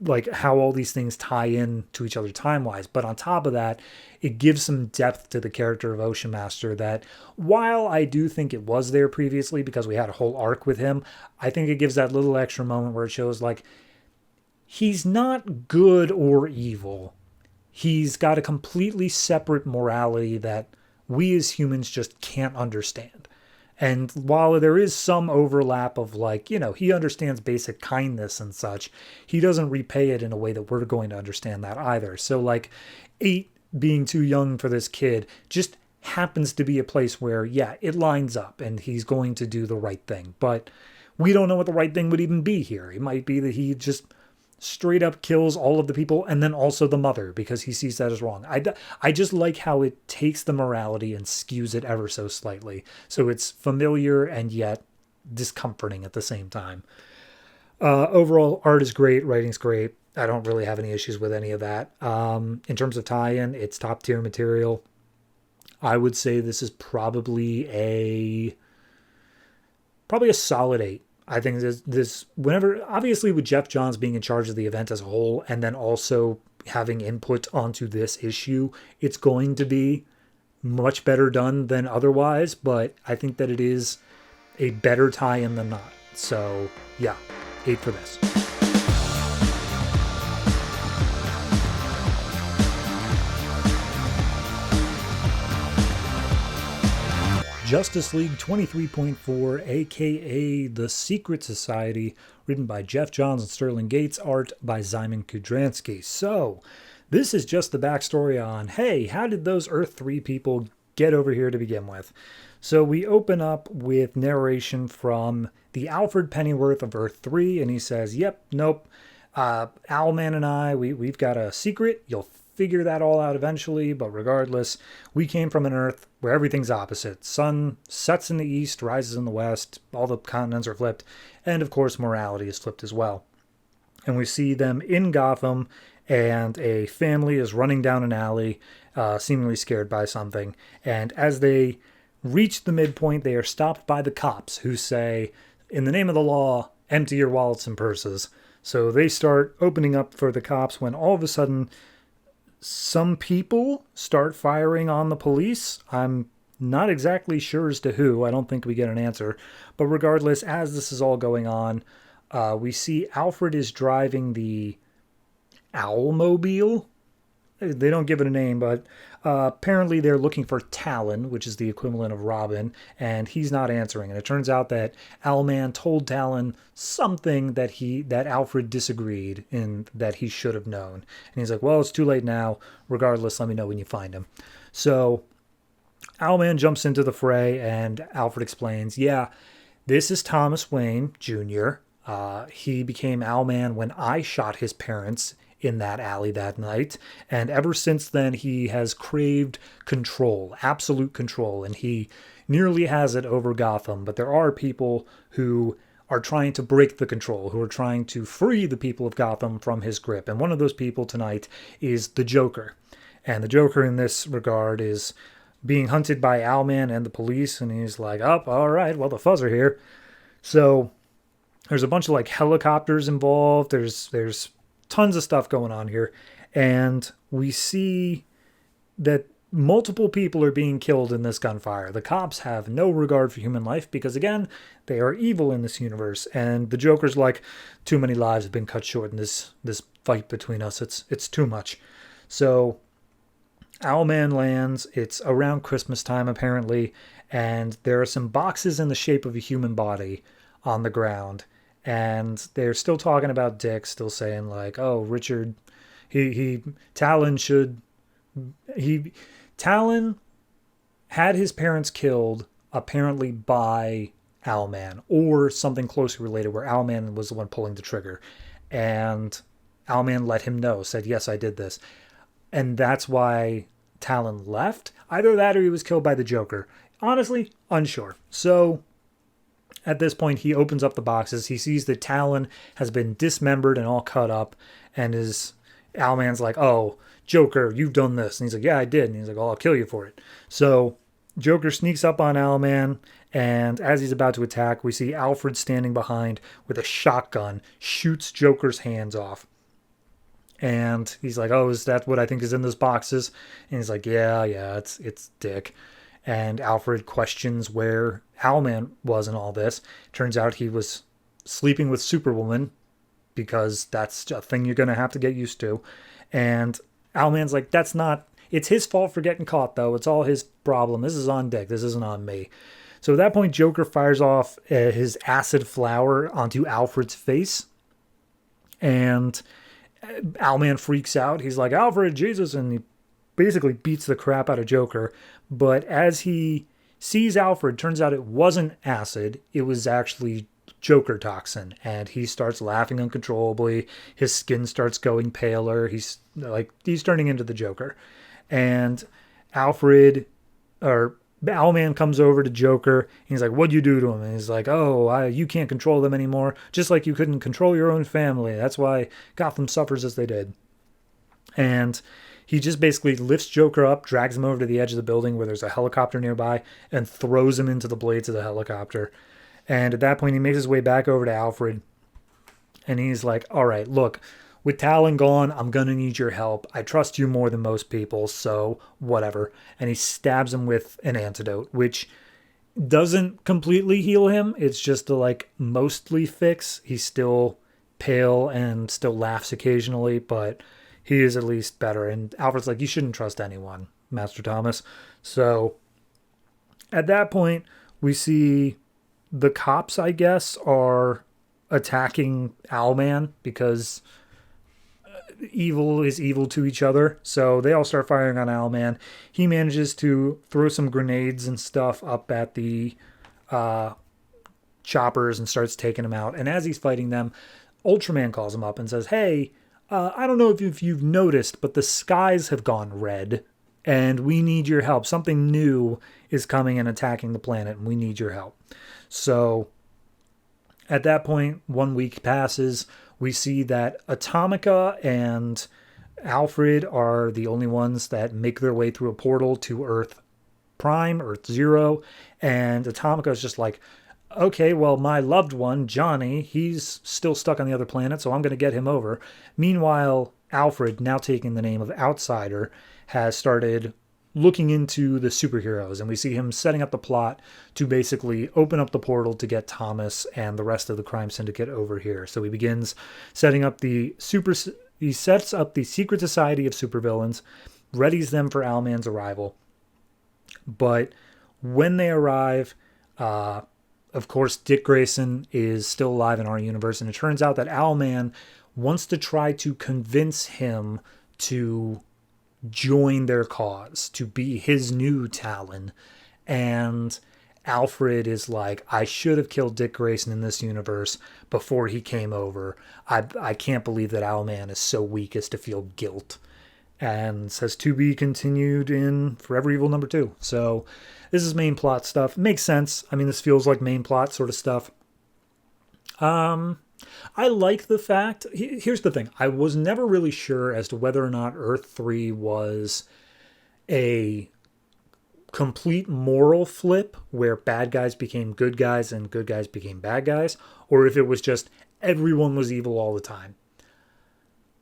like how all these things tie in to each other time-wise. But on top of that, it gives some depth to the character of Ocean Master that, while I do think it was there previously because we had a whole arc with him, I think it gives that little extra moment where it shows like he's not good or evil. He's got a completely separate morality that we as humans just can't understand. And while there is some overlap of like, you know, he understands basic kindness and such, he doesn't repay it in a way that we're going to understand that either. So like 8 being too young for this kid just happens to be a place where, yeah, it lines up and he's going to do the right thing. But we don't know what the right thing would even be here. It might be that he just straight up kills all of the people and then also the mother because he sees that as wrong. I just like how it takes the morality and skews it ever so slightly. So it's familiar and yet discomforting at the same time. Overall, art is great. Writing's great. I don't really have any issues with any of that. In terms of tie-in, it's top tier material. I would say this is probably a solid 8. I think this whenever, obviously with Geoff Johns being in charge of the event as a whole, and then also having input onto this issue, it's going to be much better done than otherwise, but I think that it is a better tie-in than not. So yeah, 8 for this. Justice League 23.4, aka The Secret Society, written by Geoff Johns and Sterling Gates, art by Szymon Kudranski. So, this is just the backstory on, hey, how did those Earth 3 people get over here to begin with? So we open up with narration from the Alfred Pennyworth of Earth 3, and he says, yep, nope, Owlman and I, we've got a secret. You'll figure that all out eventually, but regardless, we came from an Earth where everything's opposite. Sun sets in the east, rises in the west, all the continents are flipped, and of course morality is flipped as well. And we see them in Gotham, and a family is running down an alley, seemingly scared by something, and as they reach the midpoint, they are stopped by the cops, who say, in the name of the law, empty your wallets and purses. So they start opening up for the cops when all of a sudden some people start firing on the police. I'm not exactly sure as to who. I don't think we get an answer. But regardless, as this is all going on, we see Alfred is driving the Owlmobile. They don't give it a name, but apparently they're looking for Talon, which is the equivalent of Robin, and he's not answering. And it turns out that Owlman told Talon something that Alfred disagreed in, that he should have known. And he's like, well, it's too late now. Regardless, let me know when you find him. So Owlman jumps into the fray, and Alfred explains, yeah, this is Thomas Wayne Jr. He became Owlman when I shot his parents in that alley that night, and ever since then he has craved control, absolute control, and he nearly has it over Gotham. But there are people who are trying to break the control, who are trying to free the people of Gotham from his grip, and one of those people tonight is the Joker. And the Joker in this regard is being hunted by Owlman and the police, and he's like, oh, all right, well, the fuzz are here. So there's a bunch of like helicopters involved, there's tons of stuff going on here, and we see that multiple people are being killed in this gunfire. The cops have no regard for human life because, again, they are evil in this universe, and the Joker's like, too many lives have been cut short in this fight between us. It's too much. So Owlman lands. It's around Christmas time, apparently, and there are some boxes in the shape of a human body on the ground. And they're still talking about Dick, still saying like, oh, Richard, Talon had his parents killed apparently by Owlman or something closely related, where Owlman was the one pulling the trigger. And Owlman let him know, said, yes, I did this. And that's why Talon left. Either that or he was killed by the Joker. Honestly, unsure. So at this point, he opens up the boxes. He sees that Talon has been dismembered and all cut up, and Owlman's like, "Oh, Joker, you've done this." And he's like, "Yeah, I did." And he's like, "Oh, I'll kill you for it." So Joker sneaks up on Owlman, and as he's about to attack, we see Alfred standing behind with a shotgun, shoots Joker's hands off. And he's like, "Oh, is that what I think is in those boxes?" And he's like, "Yeah, it's Dick." And Alfred questions where Owlman was in all this. Turns out he was sleeping with Superwoman, because that's a thing you're going to have to get used to. And Owlman's like, it's his fault for getting caught, though. It's all his problem. This is on Dick. This isn't on me. So at that point, Joker fires off his acid flower onto Alfred's face. And Owlman freaks out. He's like, "Alfred, Jesus," and he basically beats the crap out of Joker. But as he sees Alfred, turns out it wasn't acid. It was actually Joker toxin. And he starts laughing uncontrollably. His skin starts going paler. He's turning into the Joker. And Owlman comes over to Joker. And he's like, "What'd you do to him?" And he's like, "Oh, you can't control them anymore. Just like you couldn't control your own family. That's why Gotham suffers as they did." And he just basically lifts Joker up, drags him over to the edge of the building where there's a helicopter nearby, and throws him into the blades of the helicopter. And at that point, he makes his way back over to Alfred. And he's like, "All right, look, with Talon gone, I'm going to need your help. I trust you more than most people, so whatever." And he stabs him with an antidote, which doesn't completely heal him. It's just to mostly fix. He's still pale and still laughs occasionally, but he is at least better. And Alfred's like, "You shouldn't trust anyone, Master Thomas." So at that point, we see the cops, I guess, are attacking Owlman because evil is evil to each other. So they all start firing on Owlman. He manages to throw some grenades and stuff up at the choppers and starts taking them out. And as he's fighting them, Ultraman calls him up and says, "Hey, I don't know if you've noticed, but the skies have gone red, and we need your help. Something new is coming and attacking the planet, and we need your help." So at that point, 1 week passes. We see that Atomica and Alfred are the only ones that make their way through a portal to Earth Prime, Earth Zero. And Atomica is just like, "Okay, well, my loved one, Johnny, he's still stuck on the other planet, so I'm going to get him over." Meanwhile, Alfred, now taking the name of Outsider, has started looking into the superheroes, and we see him setting up the plot to basically open up the portal to get Thomas and the rest of the crime syndicate over here. So he begins setting up he sets up the secret society of supervillains, readies them for Owlman's arrival. But when they arrive, of course, Dick Grayson is still alive in our universe, and it turns out that Owlman wants to try to convince him to join their cause, to be his new Talon. And Alfred is like, "I should have killed Dick Grayson in this universe before he came over. I can't believe that Owlman is so weak as to feel guilt." And says to be continued in Forever Evil #2. So this is main plot stuff. Makes sense. I mean, this feels like main plot sort of stuff. I like the fact, here's the thing. I was never really sure as to whether or not Earth 3 was a complete moral flip where bad guys became good guys and good guys became bad guys, or if it was just everyone was evil all the time.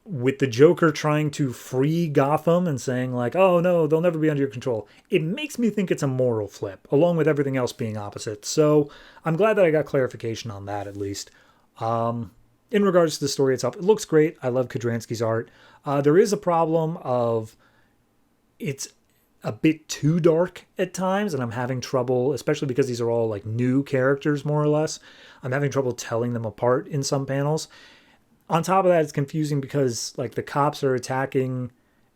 With the Joker trying to free Gotham and saying "Oh no, they'll never be under your control," it makes me think it's a moral flip, along with everything else being opposite. So I'm glad that I got clarification on that, at least. In regards to the story itself, it looks great. I love Kudranski's art. There is a problem of it's a bit too dark at times, and I'm having trouble, especially because these are all new characters, more or less. I'm having trouble telling them apart in some panels. On top of that, it's confusing because the cops are attacking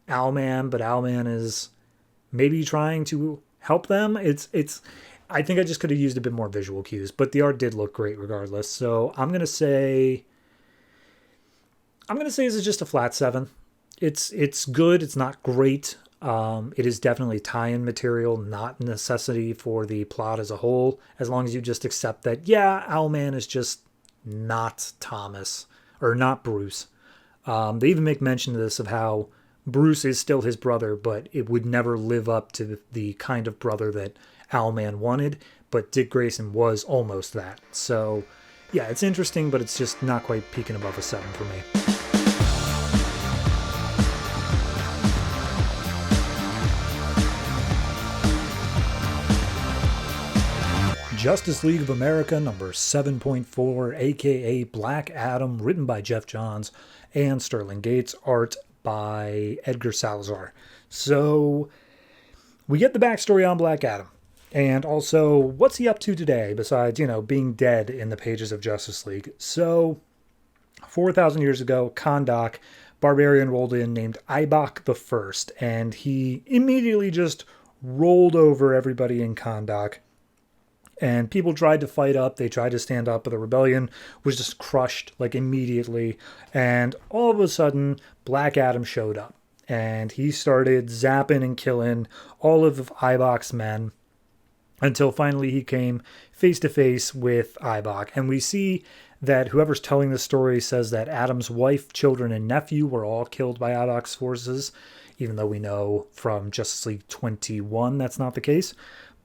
Owlman, but Owlman is maybe trying to help them. I think I just could have used a bit more visual cues, but the art did look great regardless. So I'm gonna say this is just a flat 7. It's good. It's not great. It is definitely tie-in material, not necessity for the plot as a whole, as long as you just accept that, yeah, Owlman is just not Thomas, or not Bruce. They even make mention of this, of how Bruce is still his brother, but it would never live up to the kind of brother that Owlman wanted, but Dick Grayson was almost that. So, yeah, it's interesting, but it's just not quite peaking above a 7 for me. Justice League of America number 7.4, aka Black Adam, written by Geoff Johns and Sterling Gates, art by Edgar Salazar. So we get the backstory on Black Adam, and also what's he up to today besides, being dead in the pages of Justice League. So 4,000 years ago, Kahndaq, barbarian rolled in named Ibok the First, and he immediately just rolled over everybody in Kahndaq. And people tried to fight up, they tried to stand up, but the rebellion was just crushed, immediately. And all of a sudden, Black Adam showed up. And he started zapping and killing all of Ibok's men, until finally he came face to face with Ibok. And we see that whoever's telling the story says that Adam's wife, children, and nephew were all killed by Ibok's forces, even though we know from Justice League 21 that's not the case.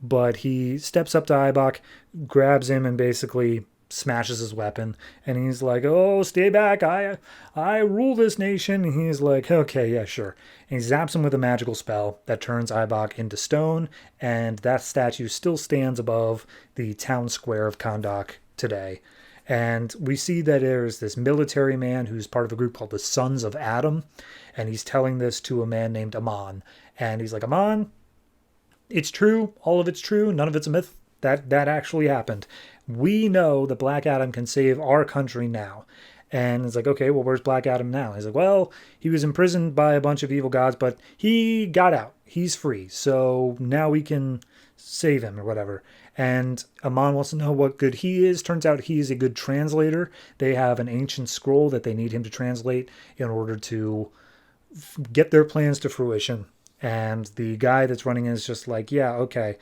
But he steps up to Ibok, grabs him, and basically smashes his weapon. And he's like, oh, stay back. I rule this nation. And he's like, okay, yeah, sure. And he zaps him with a magical spell that turns Ibok into stone. And that statue still stands above the town square of Kahndaq today. And we see that there's this military man who's part of a group called the Sons of Adam. And he's telling this to a man named Amon. And he's like, Amon, it's true. All of it's true. None of it's a myth. That actually happened. We know that Black Adam can save our country now. And it's like, okay, well, where's Black Adam now? He's like, well, he was imprisoned by a bunch of evil gods, but he got out. He's free. So now we can save him or whatever. And Amon wants to know what good he is. Turns out he is a good translator. They have an ancient scroll that they need him to translate in order to get their plans to fruition. And the guy that's running is just like, yeah, okay,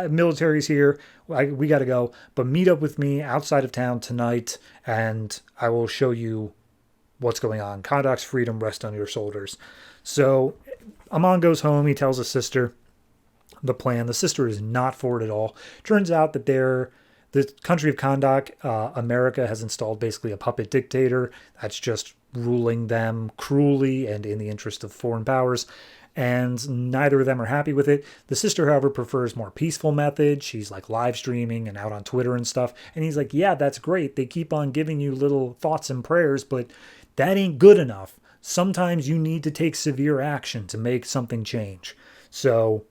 military's here, we got to go, but meet up with me outside of town tonight, and I will show you what's going on. Kahndaq's freedom rests on your shoulders. So Amon goes home, he tells his sister the plan. The sister is not for it at all. Turns out that the country of Kahndaq, America, has installed basically a puppet dictator that's just ruling them cruelly and in the interest of foreign powers, and neither of them are happy with it. The sister, however, prefers more peaceful methods. She's live streaming and out on Twitter and stuff, and he's like, yeah, that's great. They keep on giving you little thoughts and prayers, but that ain't good enough. Sometimes you need to take severe action to make something change. So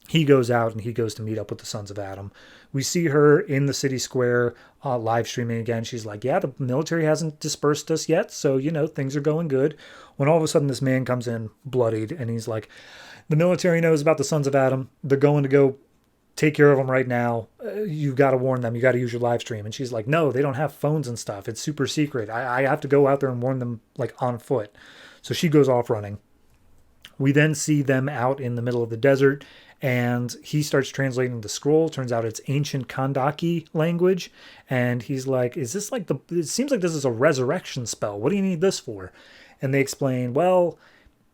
he goes out and he goes to meet up with the Sons of Adam. We see her in the city square, live streaming again. She's like, yeah, the military hasn't dispersed us yet, so, things are going good. When all of a sudden this man comes in bloodied, and he's like, the military knows about the Sons of Adam. They're going to go take care of them right now. You've got to warn them. You got to use your live stream. And she's like, no, they don't have phones and stuff. It's super secret. I have to go out there and warn them, on foot. So she goes off running. We then see them out in the middle of the desert, and he starts translating the scroll. Turns out it's ancient Kahndaqi language. And he's like, is this it seems like this is a resurrection spell. What do you need this for? And they explain, well,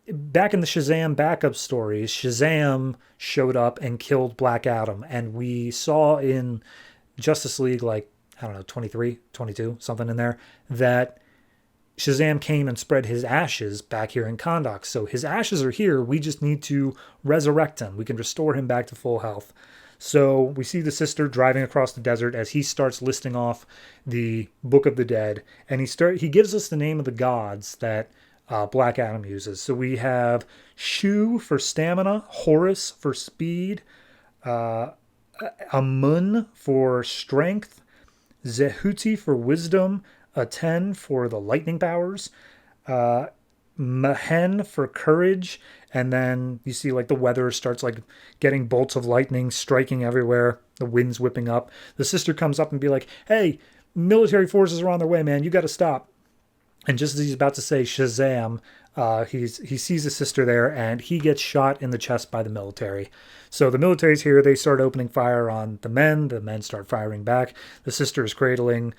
back in the Shazam backup stories, Shazam showed up and killed Black Adam. And we saw in Justice League, 23, 22, something in there, that Shazam came and spread his ashes back here in Kahndaq. So his ashes are here. We just need to resurrect him. We can restore him back to full health. So we see the sister driving across the desert as he starts listing off the Book of the Dead. And he gives us the name of the gods that Black Adam uses. So we have Shu for stamina, Horus for speed, Amun for strength, Zehuti for wisdom, Aten for the lightning powers, Mehen for courage, and then you see the weather starts getting bolts of lightning striking everywhere, the wind's whipping up. The sister comes up and be like, hey, military forces are on their way, man, you got to stop. And just as he's about to say Shazam, he sees his sister there, and he gets shot in the chest by the military. So the military's here. They start opening fire on the men. The men start firing back. The sister is cradling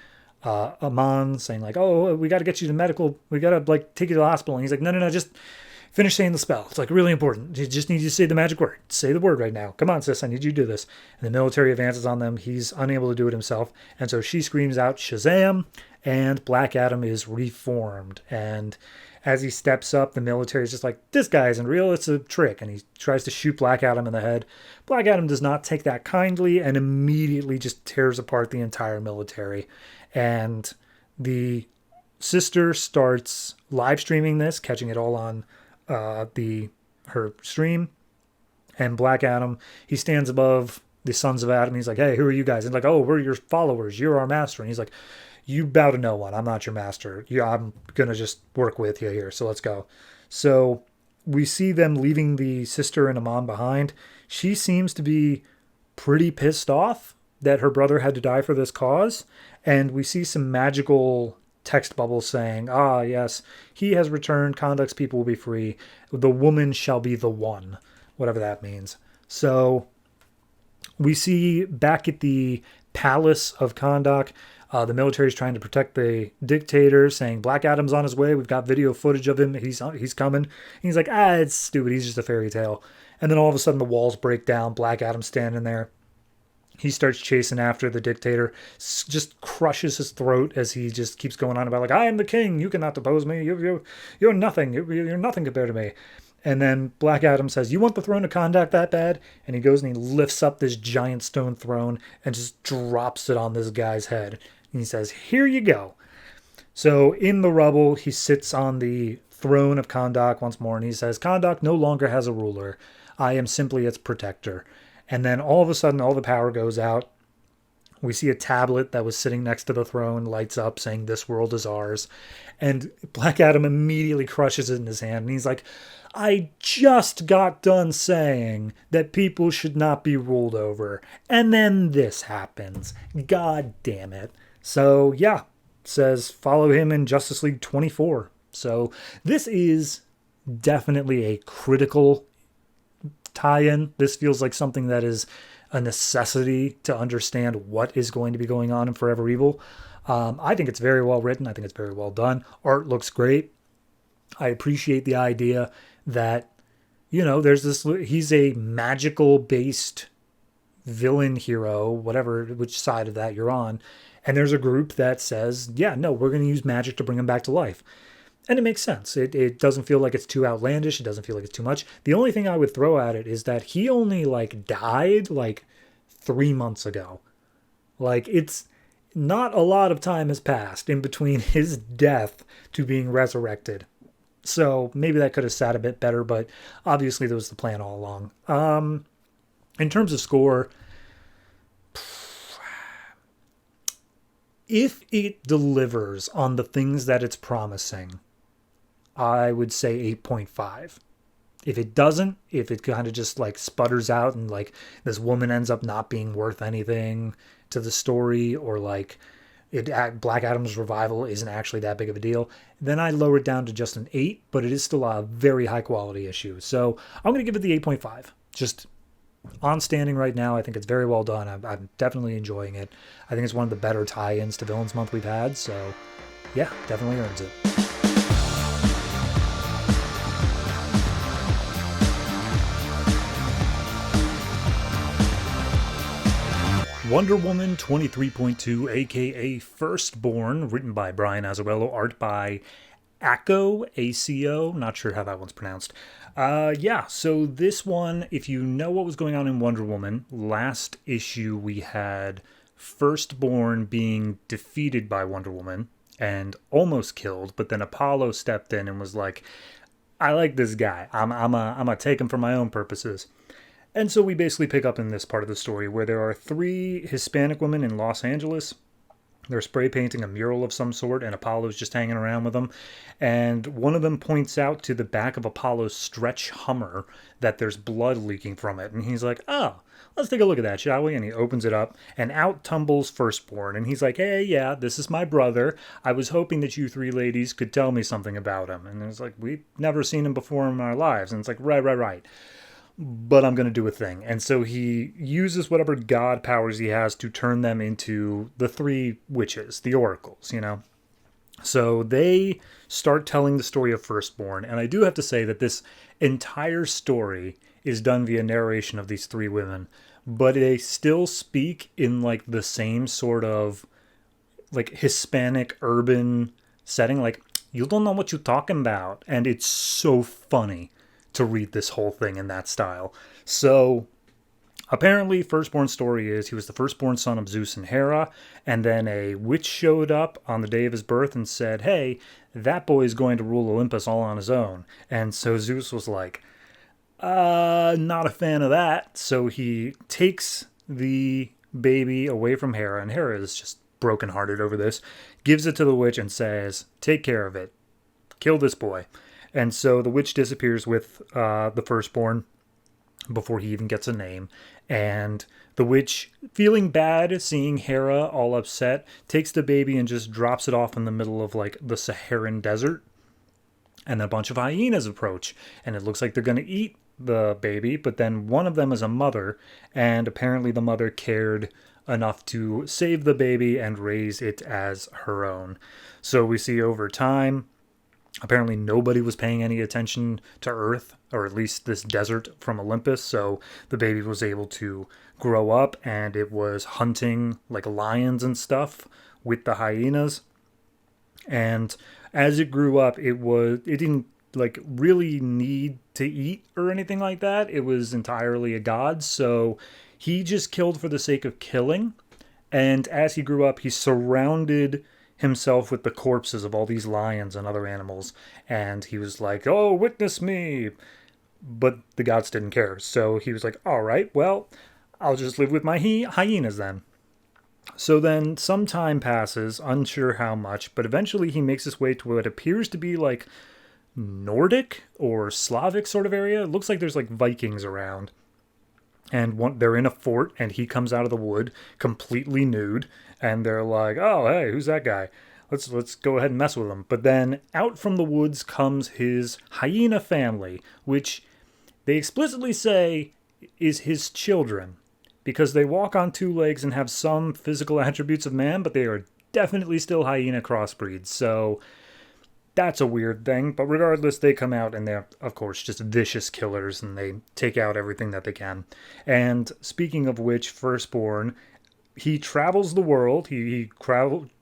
Amon, saying like, "Oh, we got to get you to medical. We got to like take you to the hospital." And he's like, "No, just finish saying the spell. It's like really important. You just need you to say the magic word. Say the word right now. Come on, sis. I need you to do this." And the military advances on them. He's unable to do it himself. And so she screams out, "Shazam!" And Black Adam is reformed. And as he steps up, the military is just like, "This guy isn't real. It's a trick." And he tries to shoot Black Adam in the head. Black Adam does not take that kindly and immediately just tears apart the entire military. And the sister starts live streaming this, catching it all on her stream. And Black Adam, he stands above the sons of Adam. He's like, "Hey, who are you guys?" And like, "Oh, we're your followers. You're our master." And he's like, "You bow to no one. I'm not your master. I'm going to just work with you here. So let's go." So we see them leaving the sister and Amon behind. She seems to be pretty pissed off that her brother had to die for this cause. And we see some magical text bubbles saying, "Ah, yes, he has returned. Conduct's people will be free. The woman shall be the one," whatever that means. So we see back at the palace of Kondak, the military is trying to protect the dictator, saying Black Adam's on his way. We've got video footage of him. He's coming. And he's like, "It's stupid. He's just a fairy tale." And then all of a sudden the walls break down. Black Adam's standing there. He starts chasing after the dictator, just crushes his throat as he just keeps going on about like, "I am the king. You cannot depose me. You're nothing. You're nothing compared to me." And then Black Adam says, "You want the throne of Kondak that bad?" And he goes and he lifts up this giant stone throne and just drops it on this guy's head. And he says, "Here you go." So in the rubble, he sits on the throne of Kondak once more. And he says, "Kondak no longer has a ruler. I am simply its protector." And then all of a sudden, all the power goes out. We see a tablet that was sitting next to the throne lights up saying, "This world is ours." And Black Adam immediately crushes it in his hand. And he's like, "I just got done saying that people should not be ruled over. And then this happens. God damn it." So yeah, says follow him in Justice League 24. So this is definitely a critical tie-in. This feels like something that is a necessity to understand what is going to be going on in Forever Evil. I think it's very well written. I think it's very well done. Art looks great. I appreciate the idea that, there's this, he's a magical based villain hero, whatever, which side of that you're on. And there's a group that says, "Yeah, no, we're going to use magic to bring him back to life." And it makes sense. It doesn't feel like it's too outlandish. It doesn't feel like it's too much. The only thing I would throw at it is that he only died 3 months ago. It's not a lot of time has passed in between his death to being resurrected. So maybe that could have sat a bit better, but obviously that was the plan all along. In terms of score, if it delivers on the things that it's promising, I would say 8.5. If it doesn't, if it kind of just sputters out and this woman ends up not being worth anything to the story, or Black Adam's revival isn't actually that big of a deal, then I lower it down to just an 8, but it is still a very high quality issue. So I'm going to give it the 8.5. Just on standing right now, I think it's very well done. I'm definitely enjoying it. I think it's one of the better tie-ins to Villains Month we've had. So yeah, definitely earns it. Wonder Woman 23.2, aka Firstborn, written by Brian Azzarello, art by ACO, not sure how that one's pronounced. So this one, if you know what was going on in Wonder Woman, last issue we had Firstborn being defeated by Wonder Woman and almost killed, but then Apollo stepped in and was like, "I like this guy. I'm gonna take him for my own purposes." And so we basically pick up in this part of the story where there are 3 Hispanic women in Los Angeles They're spray painting a mural of some sort, and Apollo's just hanging around with them. And one of them points out to the back of Apollo's stretch Hummer that there's blood leaking from it. And he's like, oh, let's take a look at that, shall we? And he opens it up, and out tumbles Firstborn. And he's like, hey, yeah, this is my brother. I was hoping that you three ladies could tell me something about him. And it's like, we've never seen him before in our lives. And it's like, right. But I'm going to do a thing. And so he uses whatever god powers he has to turn them into the three witches, the oracles, you know? So they start telling the story of Firstborn. And I do have to say that this entire story is done via narration of these three women, but they still speak in like the same sort of like Hispanic urban setting. Like, you don't know what you're talking about. And it's so funny to read this whole thing in that style. So apparently Firstborn's story is he was the firstborn son of Zeus and Hera, and then a witch showed up on the day of his birth and said, hey, that boy is going to rule Olympus all on his own. And so Zeus was like, not a fan of that. So he takes the baby away from Hera, and Hera is just brokenhearted over this, gives it to the witch and says, take care of it. Kill this boy. And so the witch disappears with the firstborn before he even gets a name. And the witch, feeling bad, seeing Hera all upset, takes the baby and just drops it off in the middle of like the Saharan desert. And then a bunch of hyenas approach. And it looks like they're going to eat the baby. But then one of them is a mother. And apparently the mother cared enough to save the baby and raise it as her own. So we see over time, apparently nobody was paying any attention to Earth, or at least this desert from Olympus, so the baby was able to grow up, and it was hunting like lions and stuff with the hyenas. And as it grew up, it didn't like really need to eat or anything like that. It was entirely a god, so he just killed for the sake of killing. And as he grew up, he surrounded himself with the corpses of all these lions and other animals, and he was like, oh, witness me. But the gods didn't care, so he was like, all right, well, I'll just live with my hyenas then. So then some time passes, unsure how much, but eventually he makes his way to what appears to be like Nordic or Slavic sort of area. It looks like there's like Vikings around, and they're in a fort, and he comes out of the wood completely nude, and they're like, oh, hey, who's that guy? Let's go ahead and mess with him. But then out from the woods comes his hyena family, which they explicitly say is his children, because they walk on two legs and have some physical attributes of man, but they are definitely still hyena crossbreeds. So that's a weird thing. But regardless, they come out and they're, of course, just vicious killers, and they take out everything that they can. And speaking of which, Firstborn, he travels the world. He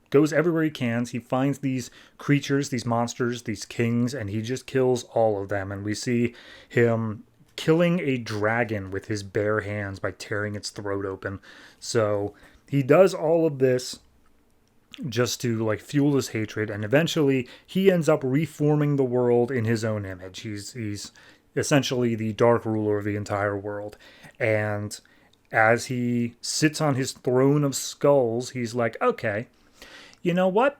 goes everywhere he can. He finds these creatures, these monsters, these kings, and he just kills all of them. And we see him killing a dragon with his bare hands by tearing its throat open. So he does all of this just to like fuel his hatred, and eventually he ends up reforming the world in his own image. He's essentially the dark ruler of the entire world. And as he sits on his throne of skulls, he's like, okay, you know what?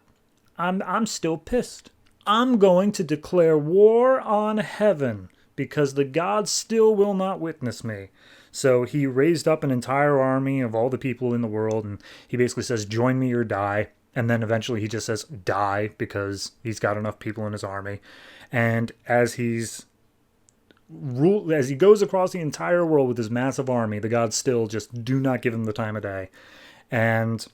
I'm still pissed. I'm going to declare war on heaven because the gods still will not witness me. So he raised up an entire army of all the people in the world, and he basically says, join me or die. And then eventually he just says, die, because he's got enough people in his army. And as he goes across the entire world with his massive army, the gods still just do not give him the time of day. And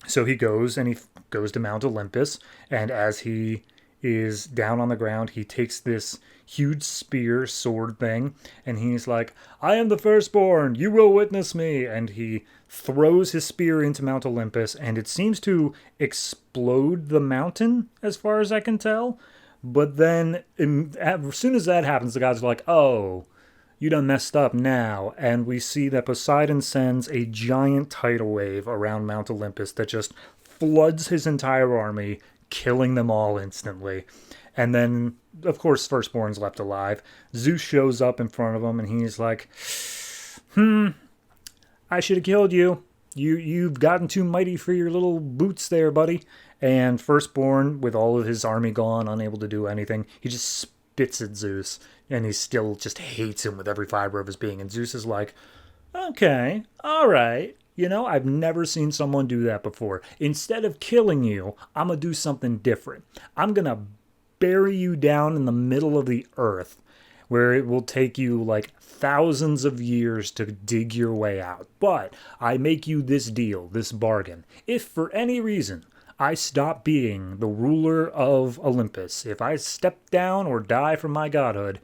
so he goes to Mount Olympus, and as he is down on the ground, he takes this huge spear sword thing, and he's like, I am the firstborn, you will witness me. And he throws his spear into Mount Olympus, and it seems to explode the mountain, as far as I can tell. But then, as soon as that happens, the gods are like, oh, you done messed up now. And we see that Poseidon sends a giant tidal wave around Mount Olympus that just floods his entire army, killing them all instantly. And then, of course, Firstborn's left alive. Zeus shows up in front of him, and he's like, I should have killed you. you've gotten too mighty for your little boots there, buddy. And Firstborn, with all of his army gone, unable to do anything, he just spits at Zeus, and he still just hates him with every fiber of his being. And Zeus is like, okay, all right. I've never seen someone do that before. Instead of killing you, I'm going to do something different. I'm going to bury you down in the middle of the earth, where it will take you like thousands of years to dig your way out. But I make you this deal, this bargain. If for any reason I stop being the ruler of Olympus, if I step down or die from my godhood,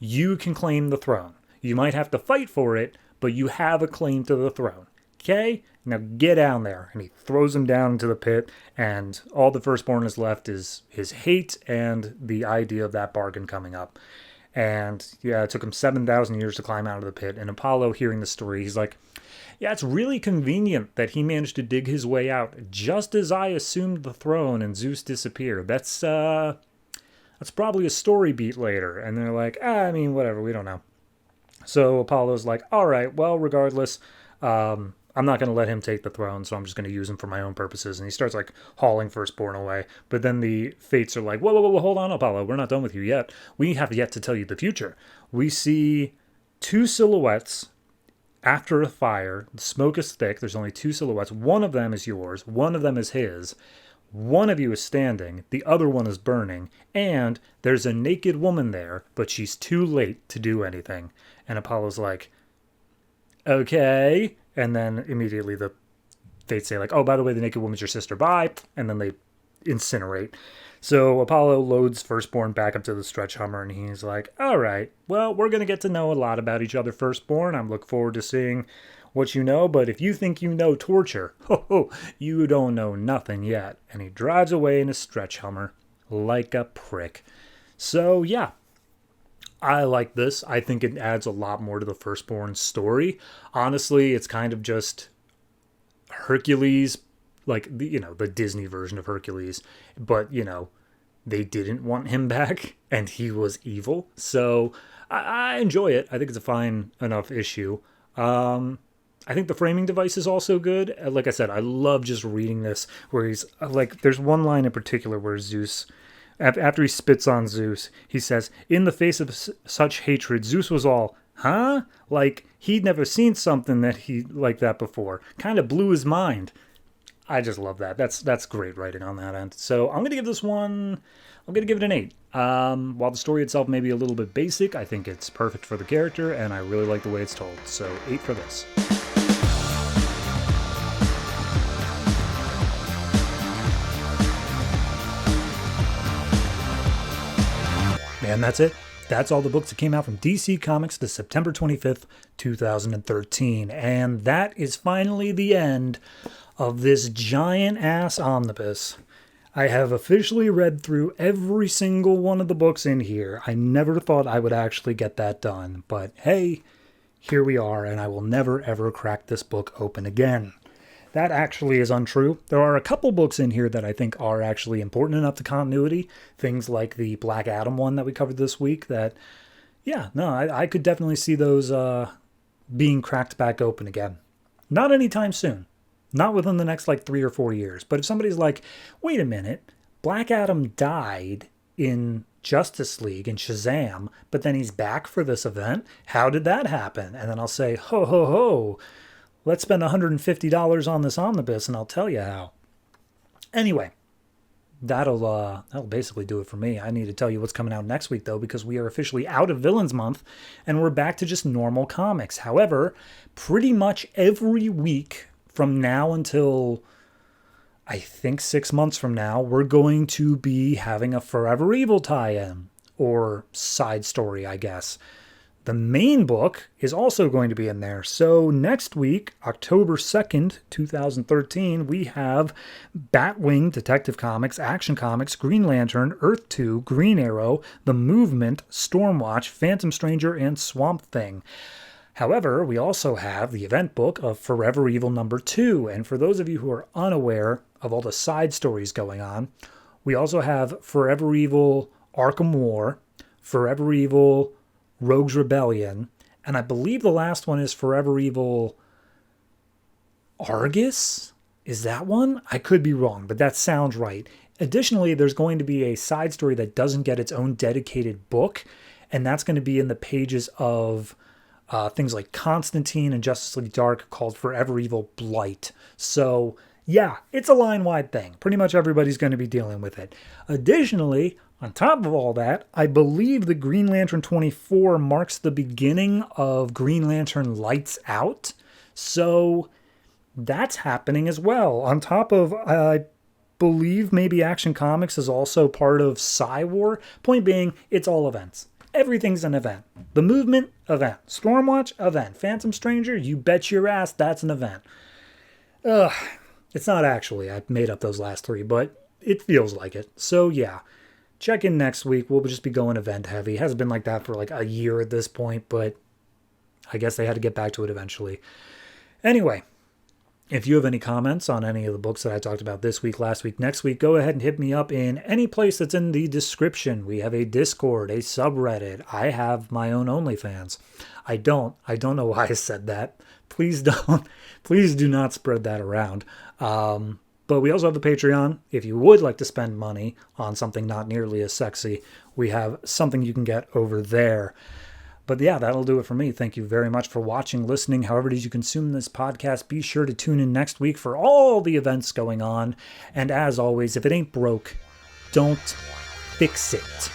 you can claim the throne. You might have to fight for it, but you have a claim to the throne. Okay? Now get down there. And he throws him down into the pit, and all the Firstborn is left is his hate and the idea of that bargain coming up. And yeah, it took him 7,000 years to climb out of the pit. And Apollo, hearing the story, he's like, yeah, it's really convenient that he managed to dig his way out just as I assumed the throne and Zeus disappeared. That's probably a story beat later. And they're like, whatever, we don't know. So Apollo's like, all right, well, regardless, I'm not going to let him take the throne, so I'm just going to use him for my own purposes. And he starts like hauling Firstborn away. But then the fates are like, whoa, hold on, Apollo. We're not done with you yet. We have yet to tell you the future. We see two silhouettes after a fire. The smoke is thick. There's only two silhouettes. One of them is yours. One of them is his. One of you is standing. The other one is burning. And there's a naked woman there, but she's too late to do anything. And Apollo's like, okay. And then immediately the fates say like, oh, by the way, the naked woman's your sister, bye. And then they incinerate. So Apollo loads Firstborn back up to the stretch Hummer, and he's like, all right, well, we're going to get to know a lot about each other, Firstborn. I'm looking forward to seeing what you know, but if you think you know torture, you don't know nothing yet. And he drives away in a stretch Hummer like a prick. So yeah, I like this. I think it adds a lot more to the Firstborn story. Honestly, it's kind of just Hercules, like the Disney version of Hercules, but they didn't want him back and he was evil. So I enjoy it. I think it's a fine enough issue. I think the framing device is also good. Like I said, I love just reading this where he's like, there's one line in particular where Zeus, after he spits on Zeus, he says, in the face of such hatred, Zeus was all, huh? Like he'd never seen something that he like that before. Kind of blew his mind. I just love that. That's great writing on that end. So I'm going to give this one, I'm going to give it an 8. While the story itself may be a little bit basic, I think it's perfect for the character, and I really like the way it's told. So 8 for this. And that's it. That's all the books that came out from DC Comics this September 25th, 2013. And that is finally the end of this giant-ass omnibus. I have officially read through every single one of the books in here. I never thought I would actually get that done. But hey, here we are, and I will never, ever crack this book open again. That actually is untrue. There are a couple books in here that I think are actually important enough to continuity. Things like the Black Adam one that we covered this week that, I could definitely see those being cracked back open again. Not anytime soon. Not within the next 3 or 4 years. But if somebody's like, wait a minute, Black Adam died in Justice League and Shazam, but then he's back for this event? How did that happen? And then I'll say, ho, ho, ho. Let's spend $150 on this omnibus, and I'll tell you how. Anyway, that'll basically do it for me. I need to tell you what's coming out next week, though, because we are officially out of Villains Month, and we're back to just normal comics. However, pretty much every week from now until, I think 6 months from now, we're going to be having a Forever Evil tie-in, or side story, I guess. The main book is also going to be in there. So next week, October 2nd, 2013, we have Batwing, Detective Comics, Action Comics, Green Lantern, Earth 2, Green Arrow, The Movement, Stormwatch, Phantom Stranger, and Swamp Thing. However, we also have the event book of Forever Evil number 2. And for those of you who are unaware of all the side stories going on, we also have Forever Evil Arkham War, Forever Evil Rogue's Rebellion, and I believe the last one is Forever Evil Argus? Is that one? I could be wrong, but that sounds right. Additionally, there's going to be a side story that doesn't get its own dedicated book, and that's going to be in the pages of things like Constantine and Justice League Dark, called Forever Evil Blight. So, yeah, it's a line-wide thing. Pretty much everybody's going to be dealing with it. Additionally, on top of all that, I believe the Green Lantern 24 marks the beginning of Green Lantern Lights Out. So, that's happening as well. On top of, I believe maybe Action Comics is also part of Psy-War. Point being, it's all events. Everything's an event. The Movement, event. Stormwatch, event. Phantom Stranger, you bet your ass that's an event. It's not actually. I made up those last three, but it feels like it. So yeah, check in next week. We'll just be going event heavy. It hasn't been like that for like a year at this point, but I guess they had to get back to it eventually. Anyway, if you have any comments on any of the books that I talked about this week, last week, next week, go ahead and hit me up in any place that's in the description. We have a Discord, a subreddit. I have my own OnlyFans. I don't know why I said that. Please don't. Please do not spread that around. But we also have the Patreon. If you would like to spend money on something not nearly as sexy, we have something you can get over there. But yeah, that'll do it for me. Thank you very much for watching, listening, however it is you consume this podcast. Be sure to tune in next week for all the events going on. And as always, if it ain't broke, don't fix it.